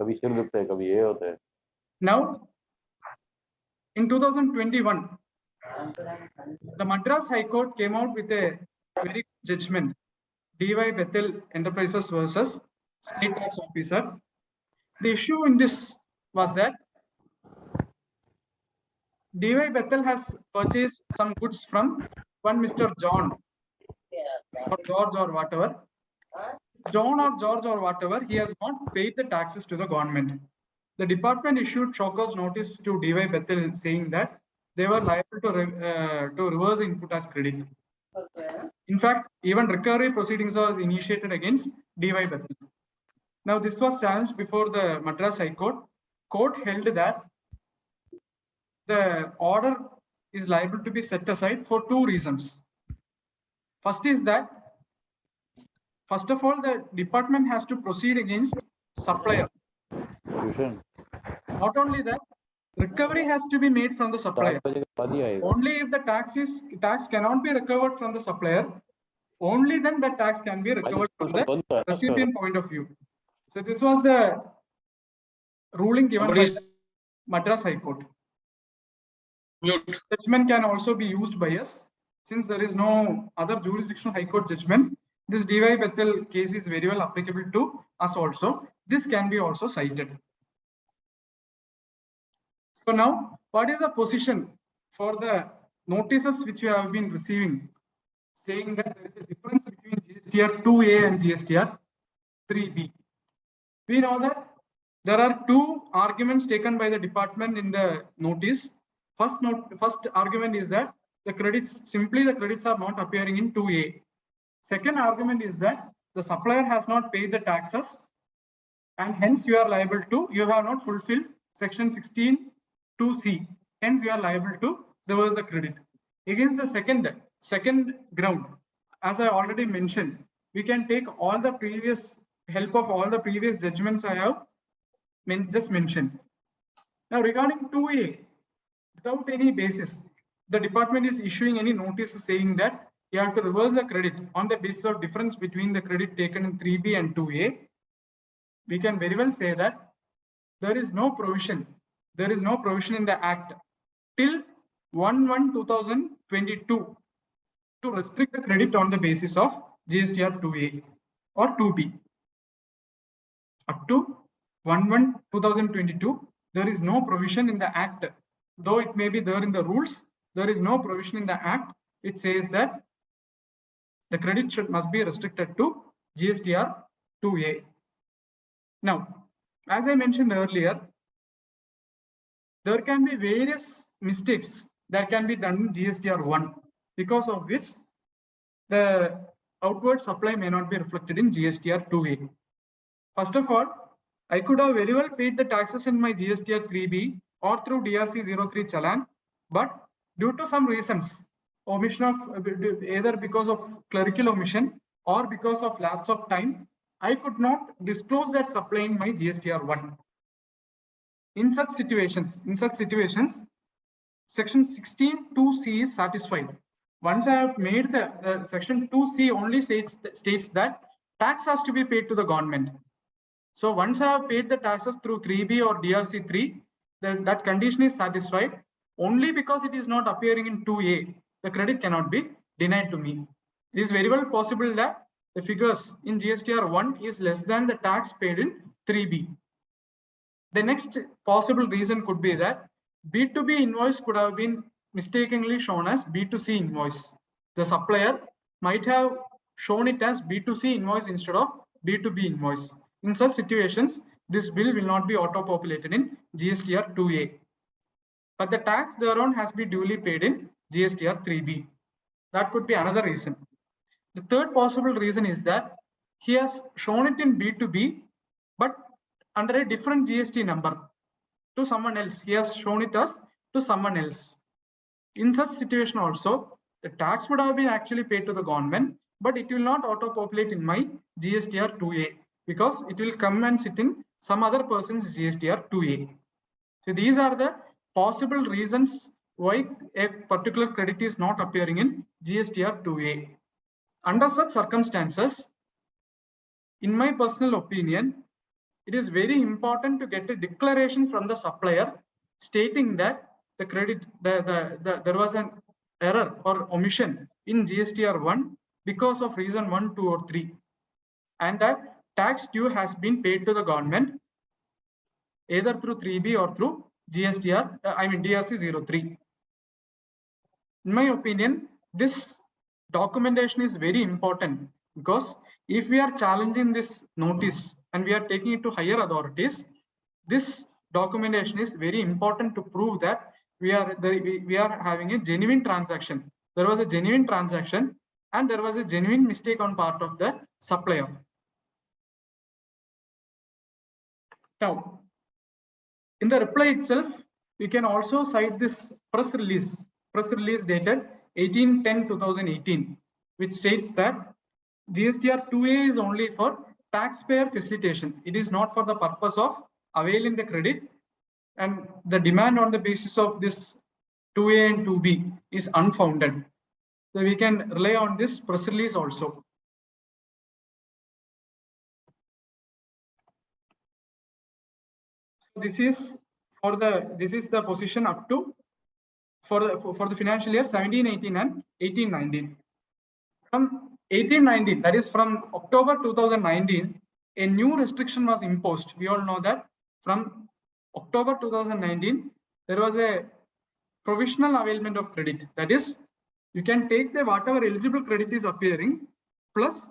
कभी सिर दुखते हैं, कभी ये होता है. Now, in 2021, the Madras High Court came out with a very good judgment, DY Bethel Enterprises versus State Tax Officer. The issue in this was that DY Bethel has purchased some goods from one Mr. John or George or whatever. John or George or whatever, he has not paid the taxes to the government. The department issued show cause notice to DY Bethel saying that they were liable to reverse input as credit. Okay. In fact, even recovery proceedings are initiated against DY Bethel. Now, this was challenged before the Madras High Court. Court held that the order is liable to be set aside for two reasons. First is that, first of all, the department has to proceed against supplier. Not only that, recovery has to be made from the supplier. Only if the tax cannot be recovered from the supplier, only then the tax can be recovered from the recipient point of view. So this was the ruling given by the Madras High Court. Judgment can also be used by us. Since there is no other jurisdictional High Court judgment, this DY Bethel case is very well applicable to us also. This can be also cited. So now, what is the position for the notices which you have been receiving, saying that there is a difference between GSTR 2A and GSTR 3B? We know that there are two arguments taken by the department in the notice. First argument is that the credits are not appearing in 2A. Second argument is that the supplier has not paid the taxes and hence you are liable to, you have not fulfilled section 16(2)(c). Hence you are liable to reverse the credit. Against the second ground, as I already mentioned, we can take all the previous help of all the previous judgments I have just mentioned. Now regarding 2A, without any basis, the department is issuing any notice saying that you have to reverse the credit on the basis of difference between the credit taken in 3B and 2A. We can very well say that there is no provision. There is no provision in the Act till 1/1/2022 to restrict the credit on the basis of GSTR 2A. or 2B. Up to 1/1/2022, there is no provision in the Act. Though it may be there in the rules, there is no provision in the Act which says that the credit must be restricted to GSTR 2A. Now, as I mentioned earlier, there can be various mistakes that can be done in GSTR 1, because of which the outward supply may not be reflected in GSTR 2A. First of all, I could have very well paid the taxes in my GSTR 3B or through DRC 03 challan, but due to some reasons, omission of either because of clerical omission or because of lapse of time, I could not disclose that supply in my GSTR 1. In such situations, section 16(2)(c) is satisfied. Once I have made the section 2(c) only states that tax has to be paid to the government. So once I have paid the taxes through 3B or DRC 3, that condition is satisfied. Only because it is not appearing in 2A, the credit cannot be denied to me. It is very well possible that the figures in GSTR 1 is less than the tax paid in 3B. The next possible reason could be that B2B invoice could have been mistakenly shown as B2C invoice. The supplier might have shown it as B2C invoice instead of B2B invoice. In such situations, this bill will not be auto-populated in GSTR 2A. But the tax thereon has been duly paid in GSTR 3B. That could be another reason. The third possible reason is that he has shown it in B2B, but under a different GST number to someone else. He has shown it as to someone else. In such situation also, the tax would have been actually paid to the government, but it will not auto-populate in my GSTR 2A because it will come and sit in some other person's GSTR 2A. So these are the possible reasons why a particular credit is not appearing in GSTR 2A. Under such circumstances, in my personal opinion, it is very important to get a declaration from the supplier stating that the credit, there was an error or omission in GSTR 1 because of reason 1, 2, or 3, and that tax due has been paid to the government either through 3B or through GSTR, DRC 03. In my opinion, this documentation is very important because if we are challenging this notice and we are taking it to higher authorities, this documentation is very important to prove that we are having a genuine transaction. There was a genuine transaction and there was a genuine mistake on part of the supplier. Now, in the reply itself, we can also cite this press release dated 18/10/2018, which states that GSTR 2A is only for taxpayer facilitation. It is not for the purpose of availing the credit, and the demand on the basis of this 2A and 2B is unfounded. So we can rely on this press release also. This is the position up to for the financial year 17/18 and 18/19. From 18/19, that is from October 2019, a new restriction was imposed. We all know that from October 2019, there was a provisional availment of credit. That is, you can take the whatever eligible credit is appearing plus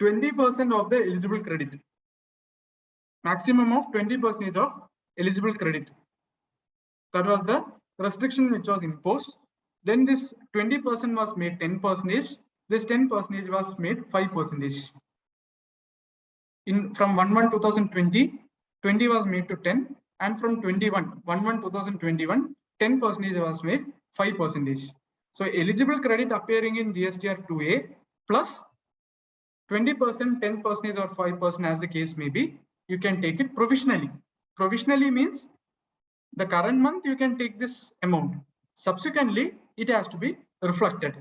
20% of the eligible credit. Maximum of 20% of eligible credit. That was the restriction which was imposed. Then this 20% was made 10%. This 10% was made 5%. From 1/1/2020, 20 was made to 10, and from 1/1/2021, 10% was made 5%. So eligible credit appearing in GSTR 2A plus 20%, 10% or 5% as the case may be, you can take it provisionally. Provisionally means the current month you can take this amount. Subsequently, it has to be reflected.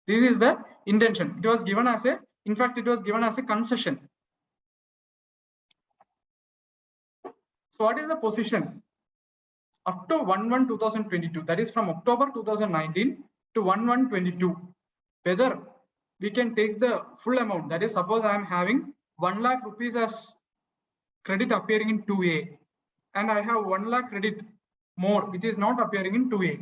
This is the intention. It was given as in fact, it was given as a concession. So what is the position? Up to 1/1/2022, that is from October 2019 to 1/1/22, whether we can take the full amount. That is, suppose I am having 1 lakh rupees as credit appearing in 2A, and I have 1 lakh credit more, which is not appearing in 2A.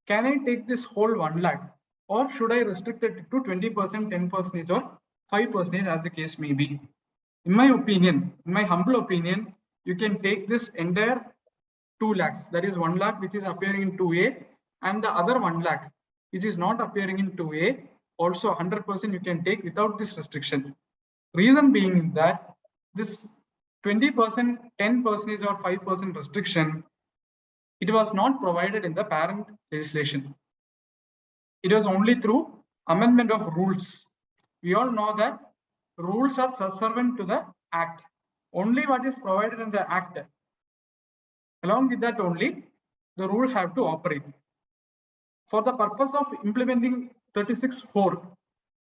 Can I take this whole 1 lakh, or should I restrict it to 20%, 10%, or 5% as the case may be? In my opinion, in my humble opinion, you can take this entire 2 lakhs, that is 1 lakh which is appearing in 2A, and the other 1 lakh which is not appearing in 2A, also 100% you can take without this restriction. Reason being that this 20%, 10% or 5% restriction, it was not provided in the parent legislation. It was only through amendment of rules. We all know that rules are subservient to the act. Only what is provided in the act, along with that only the rule have to operate. For the purpose of implementing 36(4),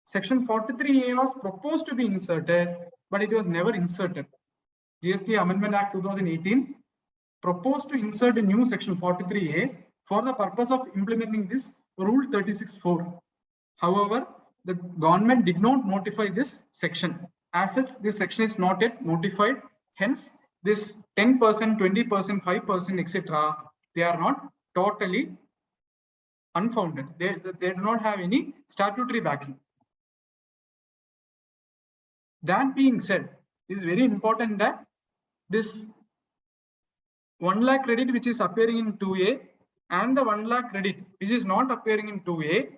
section 43A was proposed to be inserted, but it was never inserted. GST Amendment Act 2018 proposed to insert a new section 43A for the purpose of implementing this rule 36(4). However, the government did not notify this section. As such, this section is not yet notified. Hence, this 10%, 20%, 5%, etc., they are not totally unfounded. They do not have any statutory backing. That being said, it is very important that this 1 lakh credit which is appearing in 2A and the 1 lakh credit which is not appearing in 2A,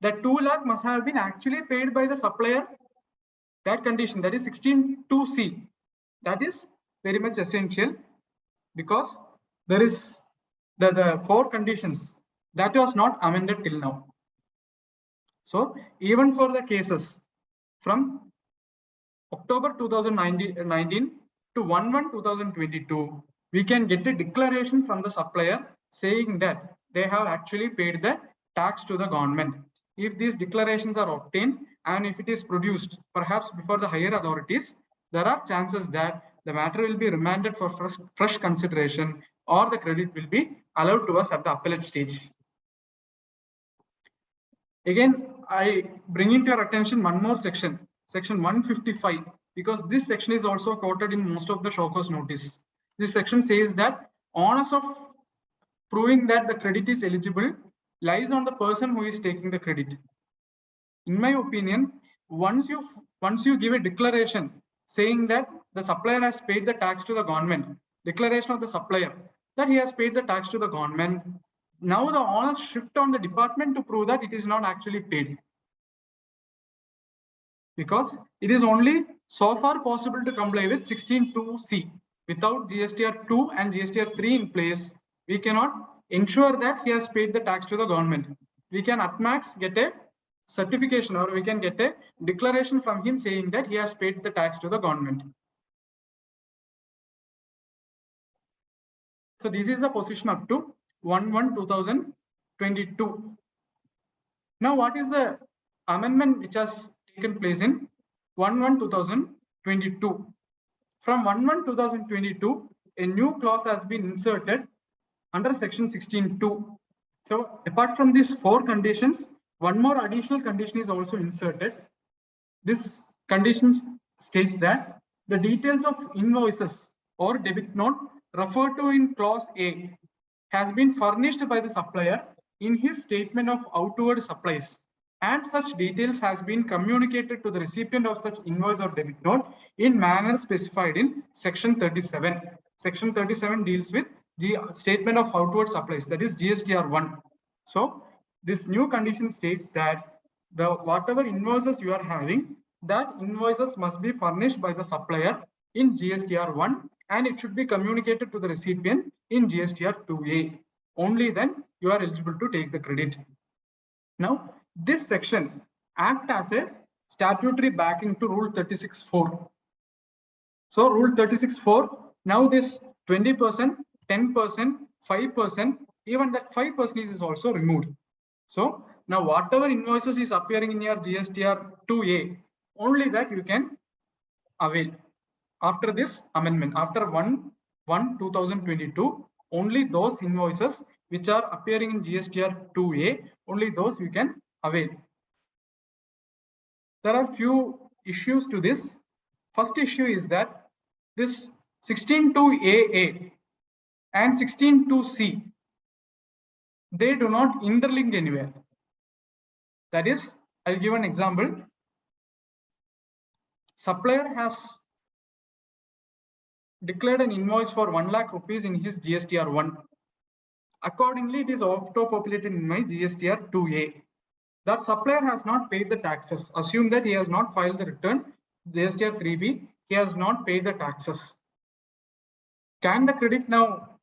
that 2 lakh must have been actually paid by the supplier. That condition, that is 16(2)(c), that is very much essential, because there is the 4 conditions that was not amended till now. So even for the cases from October 2019 to 1/1/2022, we can get a declaration from the supplier saying that they have actually paid the tax to the government. If these declarations are obtained and if it is produced perhaps before the higher authorities, there are chances that the matter will be remanded for fresh consideration, or the credit will be allowed to us at the appellate stage. Again, I bring into your attention one more section, section 155, because this section is also quoted in most of the show cause notice. This section says that onus of proving that the credit is eligible lies on the person who is taking the credit. In my opinion, once you give a declaration saying that the supplier has paid the tax to the government, declaration of the supplier that he has paid the tax to the government, now the onus shift on the department to prove that it is not actually paid. Because it is only so far possible to comply with 16(2)(c). Without GSTR 2 and GSTR 3 in place, we cannot ensure that he has paid the tax to the government. We can at max get a certification, or we can get a declaration from him saying that he has paid the tax to the government. So this is the position up to 1/1/2022. Now, what is the amendment which has taken place in 1/1/2022? From 1/1/2022, a new clause has been inserted under section 16(2). So apart from these 4 conditions, one more additional condition is also inserted. This condition states that the details of invoices or debit note referred to in clause A has been furnished by the supplier in his statement of outward supplies, and such details has been communicated to the recipient of such invoice or debit note in manner specified in section 37. Section 37 deals with the statement of outward supplies, that is GSTR 1. So this new condition states that the whatever invoices you are having, that invoices must be furnished by the supplier in GSTR 1, and it should be communicated to the recipient in GSTR 2A. Only then you are eligible to take the credit. Now, this section acts as a statutory backing to Rule 36(4). So Rule 36(4), now this 20%, 10%, 5%, even that 5% is also removed. So now whatever invoices is appearing in your GSTR 2A, only that you can avail. After this amendment, after 1/1/2022, only those invoices which are appearing in GSTR 2A, only those you can avail. there are few issues to this. First issue is that this 16.2AA and 16.2C, they do not interlink anywhere. That is, I'll give an example. Supplier has declared an invoice for 1 lakh rupees in his GSTR 1. Accordingly, it is auto-populated in my GSTR 2A. That supplier has not paid the taxes. Assume that he has not filed the return, GSTR 3B, he has not paid the taxes. Can the credit now,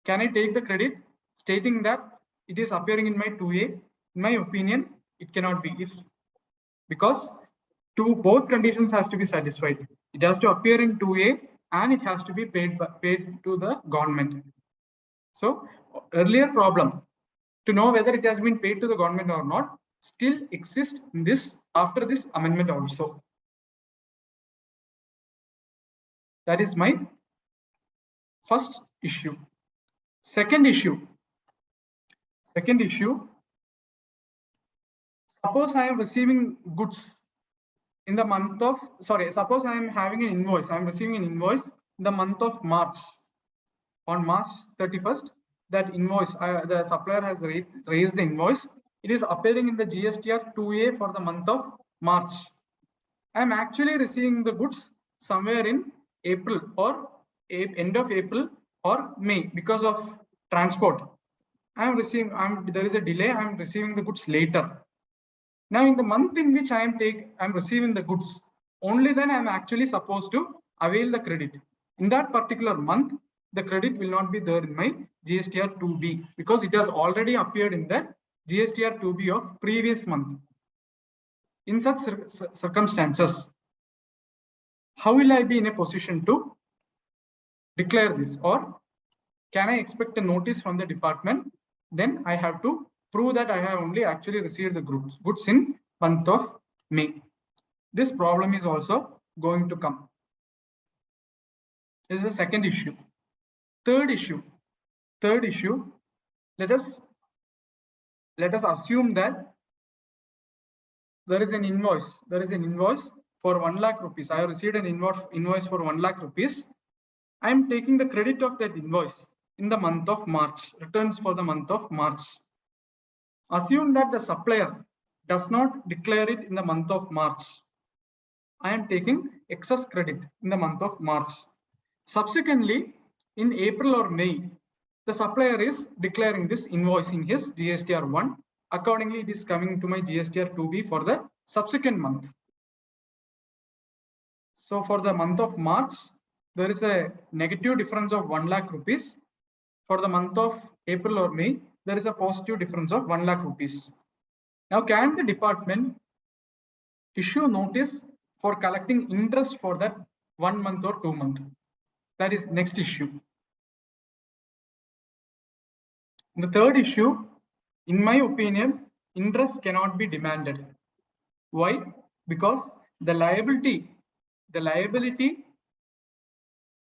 can I take the credit stating that it is appearing in my 2A? In my opinion, it cannot be, because both conditions has to be satisfied. It has to appear in 2A and it has to be paid to the government. So earlier problem to know whether it has been paid to the government or not still exists in this after this amendment also. That is my first issue. Second issue, suppose I am receiving goods in the month of, suppose I am having an invoice, I am receiving an invoice in the month of March. On March 31st, that invoice, the supplier has raised the invoice. It is appearing in the GSTR 2A for the month of March. I am actually receiving the goods somewhere in April or end of April or May because of transport. There is a delay, I am receiving the goods later. Now in the month in which I am receiving the goods, only then I am actually supposed to avail the credit. In that particular month, the credit will not be there in my GSTR 2B because it has already appeared in the GSTR 2B of previous month. In such circumstances, how will I be in a position to declare this, or can I expect a notice from the department? Then I have to prove that I have only actually received the goods in month of May. This problem is also going to come. This is the second issue. Third issue, let us assume that there is an invoice for 1 lakh rupees. I have received an invoice for 1 lakh rupees. I am taking the credit of that invoice in the month of March, returns for the month of March. Assume that the supplier does not declare it in the month of March. I am taking excess credit in the month of March. Subsequently, in April or May, the supplier is declaring this invoice in his GSTR 1. Accordingly, it is coming to my GSTR 2B for the subsequent month. So for the month of March, there is a negative difference of 1 lakh rupees. For the month of April or May, there is a positive difference of 1 lakh rupees. Now, can the department issue notice for collecting interest for that 1 month or 2 months? That is next issue. The third issue, in my opinion, interest cannot be demanded. Why? Because the liability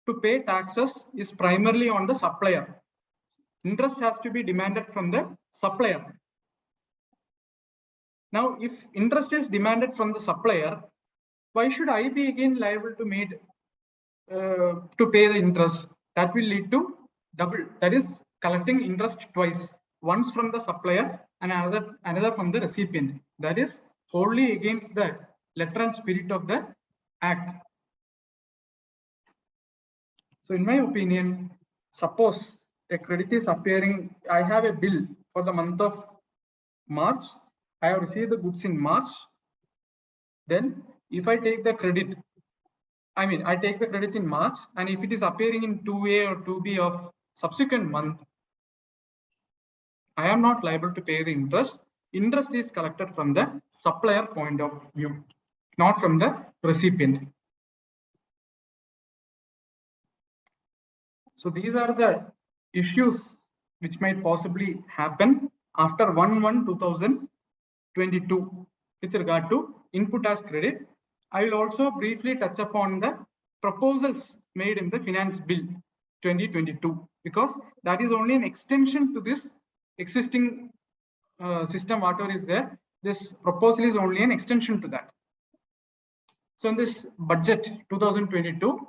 to pay taxes is primarily on the supplier. Interest has to be demanded from the supplier. Now, if interest is demanded from the supplier, why should I be again liable to pay the interest? That will lead to double, that is collecting interest twice, once from the supplier and another from the recipient. That is wholly against the letter and spirit of the act. So in my opinion, suppose a credit is appearing, I have a bill for the month of March, I have received the goods in March. Then if I take the credit, I take the credit in March, and if it is appearing in 2A or 2B of subsequent month, I am not liable to pay the interest. Interest is collected from the supplier point of view, not from the recipient. So these are the issues which might possibly happen after 1/1/2022 with regard to input as credit. I will also briefly touch upon the proposals made in the Finance Bill 2022, because that is only an extension to this existing system, whatever is there. This proposal is only an extension to that. So in this budget 2022,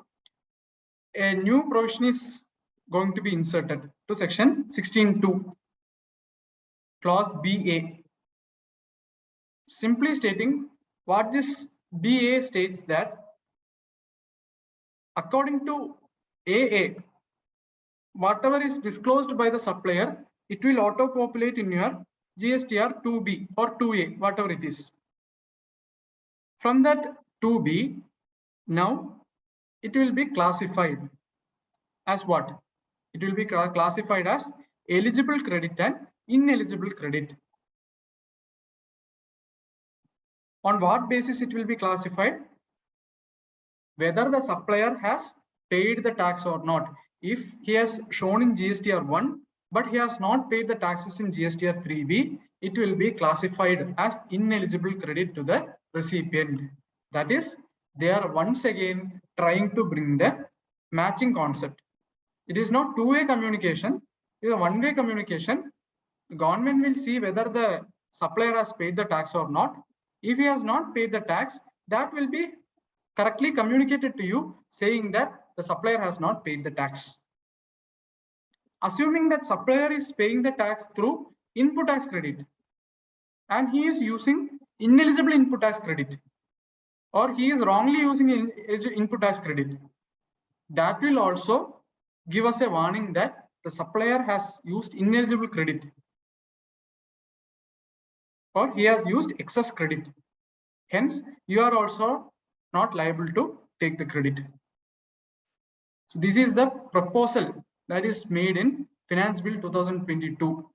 a new provision is going to be inserted to section 16.2, clause BA. Simply stating what this BA states that according to AA, whatever is disclosed by the supplier, it will auto-populate in your GSTR 2B or 2A, whatever it is. From that 2B, now it will be classified as what? It will be classified as eligible credit and ineligible credit. On what basis it will be classified? Whether the supplier has paid the tax or not. If he has shown in GSTR 1, but he has not paid the taxes in GSTR 3B, it will be classified as ineligible credit to the recipient. That is, they are once again trying to bring the matching concept. It is not two-way communication, it is a one-way communication. The government will see whether the supplier has paid the tax or not. If he has not paid the tax, that will be correctly communicated to you saying that the supplier has not paid the tax. Assuming that supplier is paying the tax through input tax credit and he is using ineligible input tax credit, or he is wrongly using input tax credit, that will also give us a warning that the supplier has used ineligible credit or he has used excess credit. Hence, you are also not liable to take the credit. So this is the proposal that is made in Finance Bill 2022.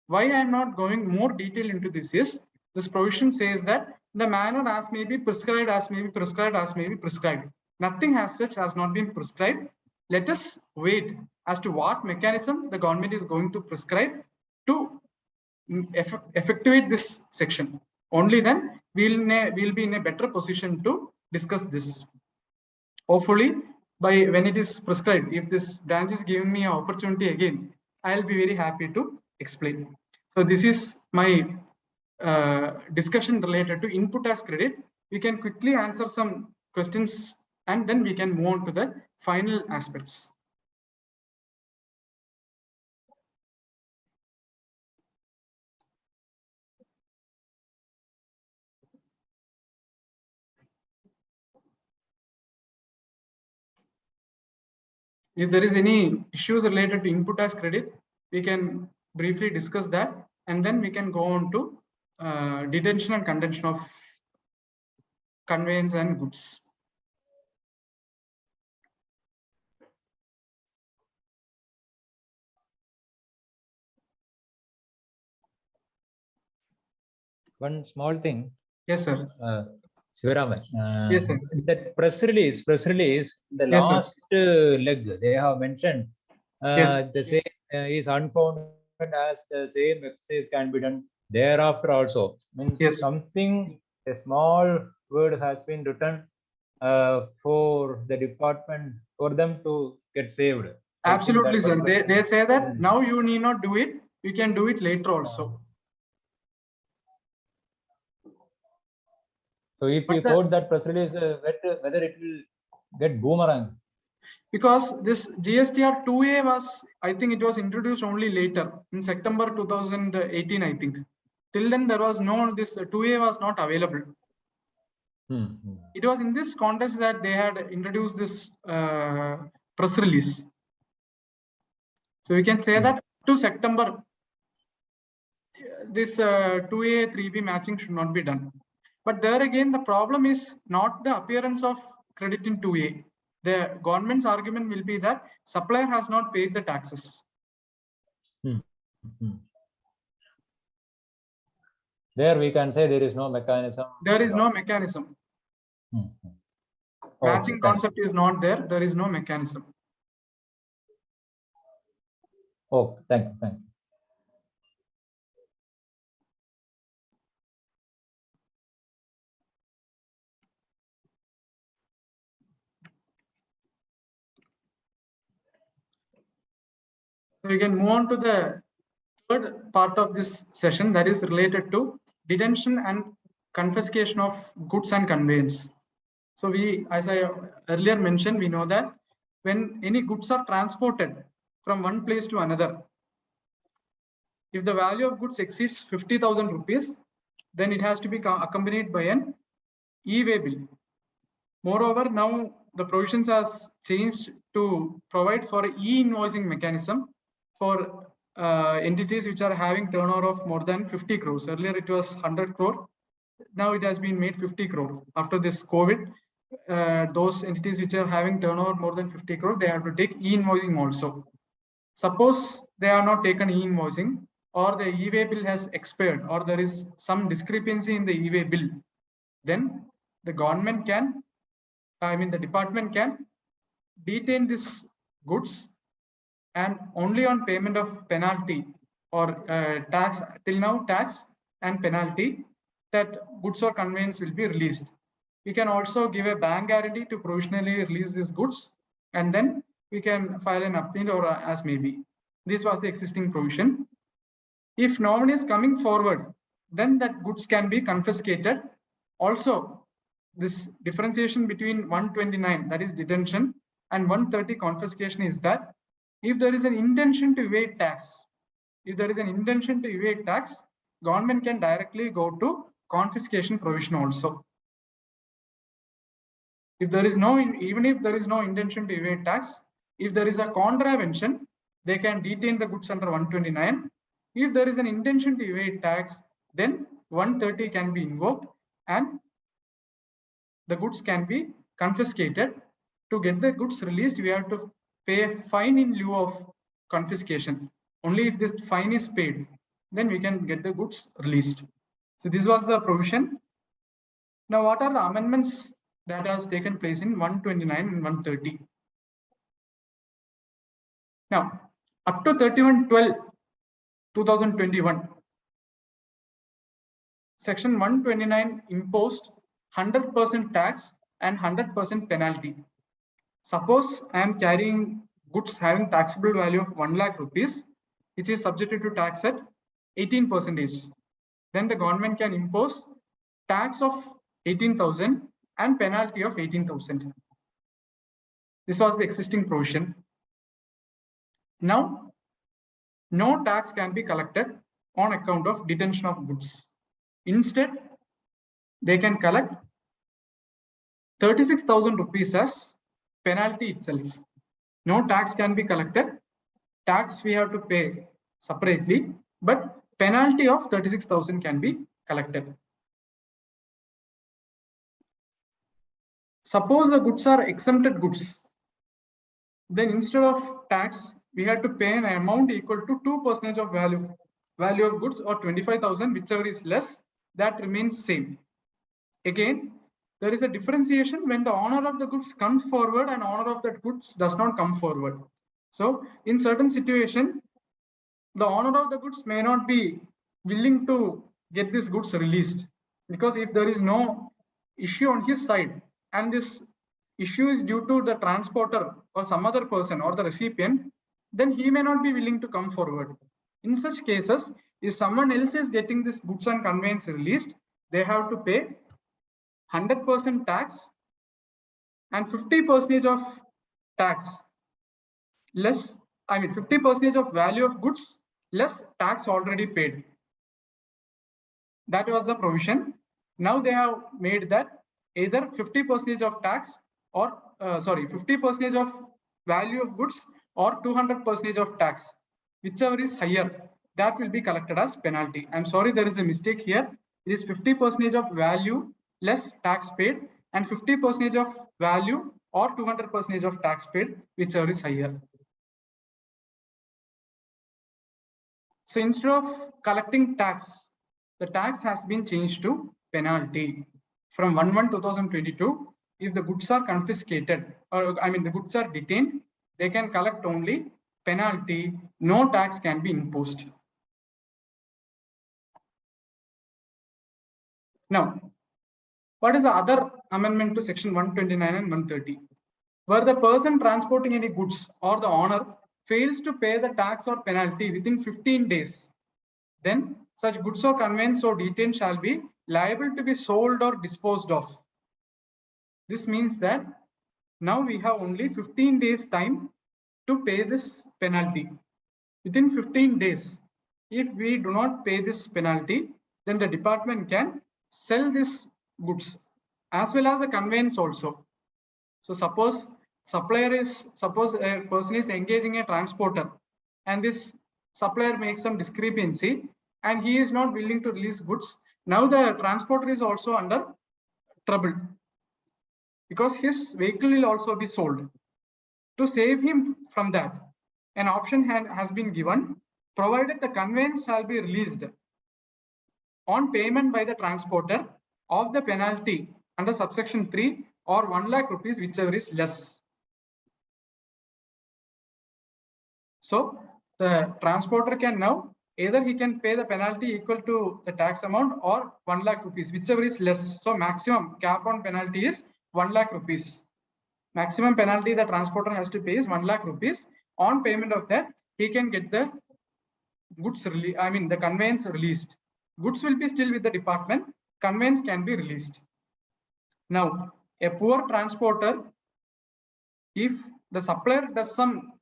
Why I am not going more detail into this is, this provision says that the manner as may be prescribed, as may be prescribed, as may be prescribed. Nothing as such has not been prescribed. Let us wait as to what mechanism the government is going to prescribe to effectuate this section. Only then we'll be in a better position to discuss this. Hopefully, by when it is prescribed, if this branch is giving me an opportunity again, I'll be very happy to explain. So this is my discussion related to input tax credit. We can quickly answer some questions and then we can move on to the final aspects. If there is any issues related to input tax credit, we can briefly discuss that and then we can go on to detention and contention of conveyance and goods. One small thing. Yes, sir. Shivaraman, Yes, sir. that press release, the Yes, sir. last leg, they have mentioned Yes. the same is unfounded as the same exercise can be done thereafter also. Means Yes. something, a small word has been written for the department, for them to get saved. Absolutely, sir. They say that now you need not do it. You can do it later also. So if you quote that press release, whether it will get boomerang. Because this GSTR 2A was, I think it was introduced only later in September 2018, I think. Till then, there was no, this 2A was not available. It was in this context that they had introduced this press release. So we can say that to September, this 2A, 3B matching should not be done. But there again, the problem is not the appearance of credit in 2A. The government's argument will be that supplier has not paid the taxes. There we can say there is no mechanism. There is no mechanism. Matching concept is not there. There is no mechanism. Oh, thank you. So we can move on to the third part of this session, that is related to detention and confiscation of goods and conveyance. So as I earlier mentioned, we know that when any goods are transported from one place to another, if the value of goods exceeds 50,000 rupees, then it has to be accompanied by an e-way bill. Moreover, now the provisions has changed to provide for e-invoicing mechanism for entities which are having turnover of more than 50 crores. Earlier it was 100 crore. Now it has been made 50 crore. After this COVID, those entities which are having turnover more than 50 crore, they have to take e-invoicing also. Suppose they are not taken e-invoicing, or the e-way bill has expired, or there is some discrepancy in the e-way bill, then the government can, the department can detain these goods, and only on payment of penalty or tax, till now tax and penalty, that goods or conveyance will be released. We can also give a bank guarantee to provisionally release these goods, and then we can file an appeal or as may be. This was the existing provision. If no one is coming forward, then that goods can be confiscated. Also, this differentiation between 129, that is detention, and 130 confiscation is that if there is an intention to evade tax, government can directly go to confiscation provision also. If there is no, even if there is no intention to evade tax, if there is a contravention, they can detain the goods under 129. If there is an intention to evade tax, then 130 can be invoked and the goods can be confiscated. To get the goods released, we have to pay a fine in lieu of confiscation. Only if this fine is paid, then we can get the goods released. So this was the provision. Now, what are the amendments that has taken place in 129 and 130? Now, up to 31/12/2021, Section 129 imposed 100% tax and 100% penalty. Suppose I am carrying goods having taxable value of 1 lakh rupees, which is subjected to tax at 18%. Then the government can impose tax of 18,000 and penalty of 18,000. This was the existing provision. Now, no tax can be collected on account of detention of goods. Instead, they can collect 36,000 rupees as penalty itself. No tax can be collected. Tax we have to pay separately, but penalty of 36,000 can be collected. Suppose the goods are exempted goods, then instead of tax, we have to pay an amount equal to 2% of value of goods, or 25,000, whichever is less, that remains same. Again, there is a differentiation when the owner of the goods comes forward and owner of that goods does not come forward. So in certain situation, the owner of the goods may not be willing to get these goods released, because if there is no issue on his side and this issue is due to the transporter or some other person or the recipient, then he may not be willing to come forward. In such cases, if someone else is getting this goods and conveyance released, they have to pay 100% tax and 50% of tax less, 50% of value of goods less tax already paid. That was the provision. Now they have made that either 50% of tax or 50% of value of goods or 200% of tax, whichever is higher, that will be collected as penalty. I'm sorry, there is a mistake here. It is 50% of value less tax paid and 50% of value or 200% of tax paid, whichever is higher. So instead of collecting tax, the tax has been changed to penalty. From 1/1/2022, if the goods are confiscated, or the goods are detained, they can collect only penalty. No tax can be imposed. Now, what is the other amendment to Section 129 and 130? Where the person transporting any goods or the owner fails to pay the tax or penalty within 15 days, then such goods or conveyance or detained shall be liable to be sold or disposed of. This means that now we have only 15 days time to pay this penalty. Within 15 days, if we do not pay this penalty, then the department can sell this goods as well as the conveyance also. So suppose a person is engaging a transporter and this supplier makes some discrepancy and he is not willing to release goods. Now the transporter is also under trouble because his vehicle will also be sold. To save him from that, an option has been given, provided the conveyance shall be released on payment by the transporter of the penalty under subsection 3 or 1 lakh rupees, whichever is less. So the transporter can now either he can pay the penalty equal to the tax amount or 1 lakh rupees, whichever is less. So maximum cap on penalty is 1 lakh rupees. Maximum penalty the transporter has to pay is 1 lakh rupees. On payment of that, he can get the goods the conveyance released. Goods will be still with the department. Conveyance can be released. Now, a poor transporter, if the supplier does some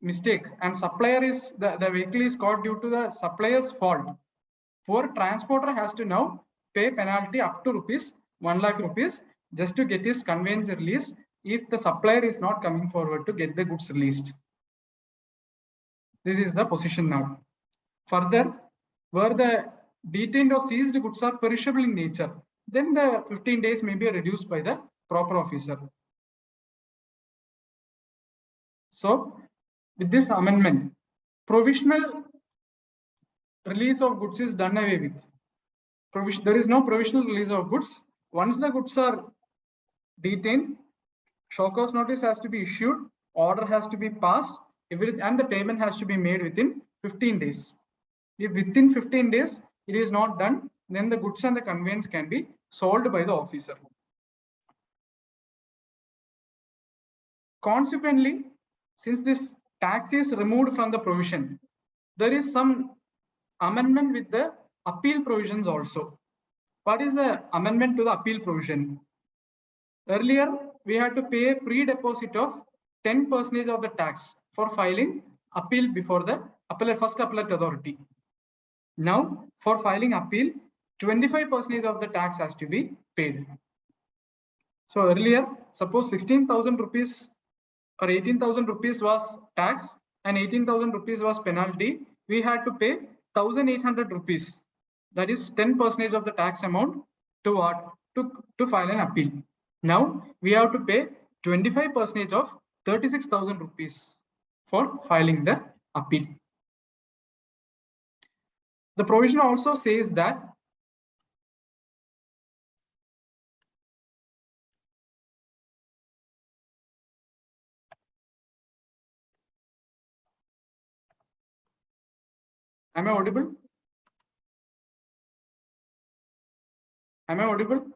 mistake and supplier is the vehicle is caught due to the supplier's fault, poor transporter has to now pay penalty up to 1 lakh rupees just to get his conveyance released if the supplier is not coming forward to get the goods released. This is the position now. Further, where the detained or seized goods are perishable in nature, then the 15 days may be reduced by the proper officer. So, with this amendment, provisional release of goods is done away with. There is no provisional release of goods. Once the goods are detained, show cause notice has to be issued, order has to be passed, and the payment has to be made within 15 days. If within 15 days it is not done, then the goods and the conveyance can be sold by the officer. Consequently, since this tax is removed from the provision, there is some amendment with the appeal provisions also. What is the amendment to the appeal provision? Earlier, we had to pay a pre-deposit of 10% of the tax for filing appeal before the first appellate authority. Now, for filing appeal, 25% of the tax has to be paid. So earlier, suppose 16,000 rupees or 18,000 rupees was tax and 18,000 rupees was penalty, we had to pay 1,800 rupees. That is 10% of the tax amount to what? To file an appeal. Now we have to pay 25% of 36,000 rupees for filing the appeal. The provision also says that Am I audible? Am I audible?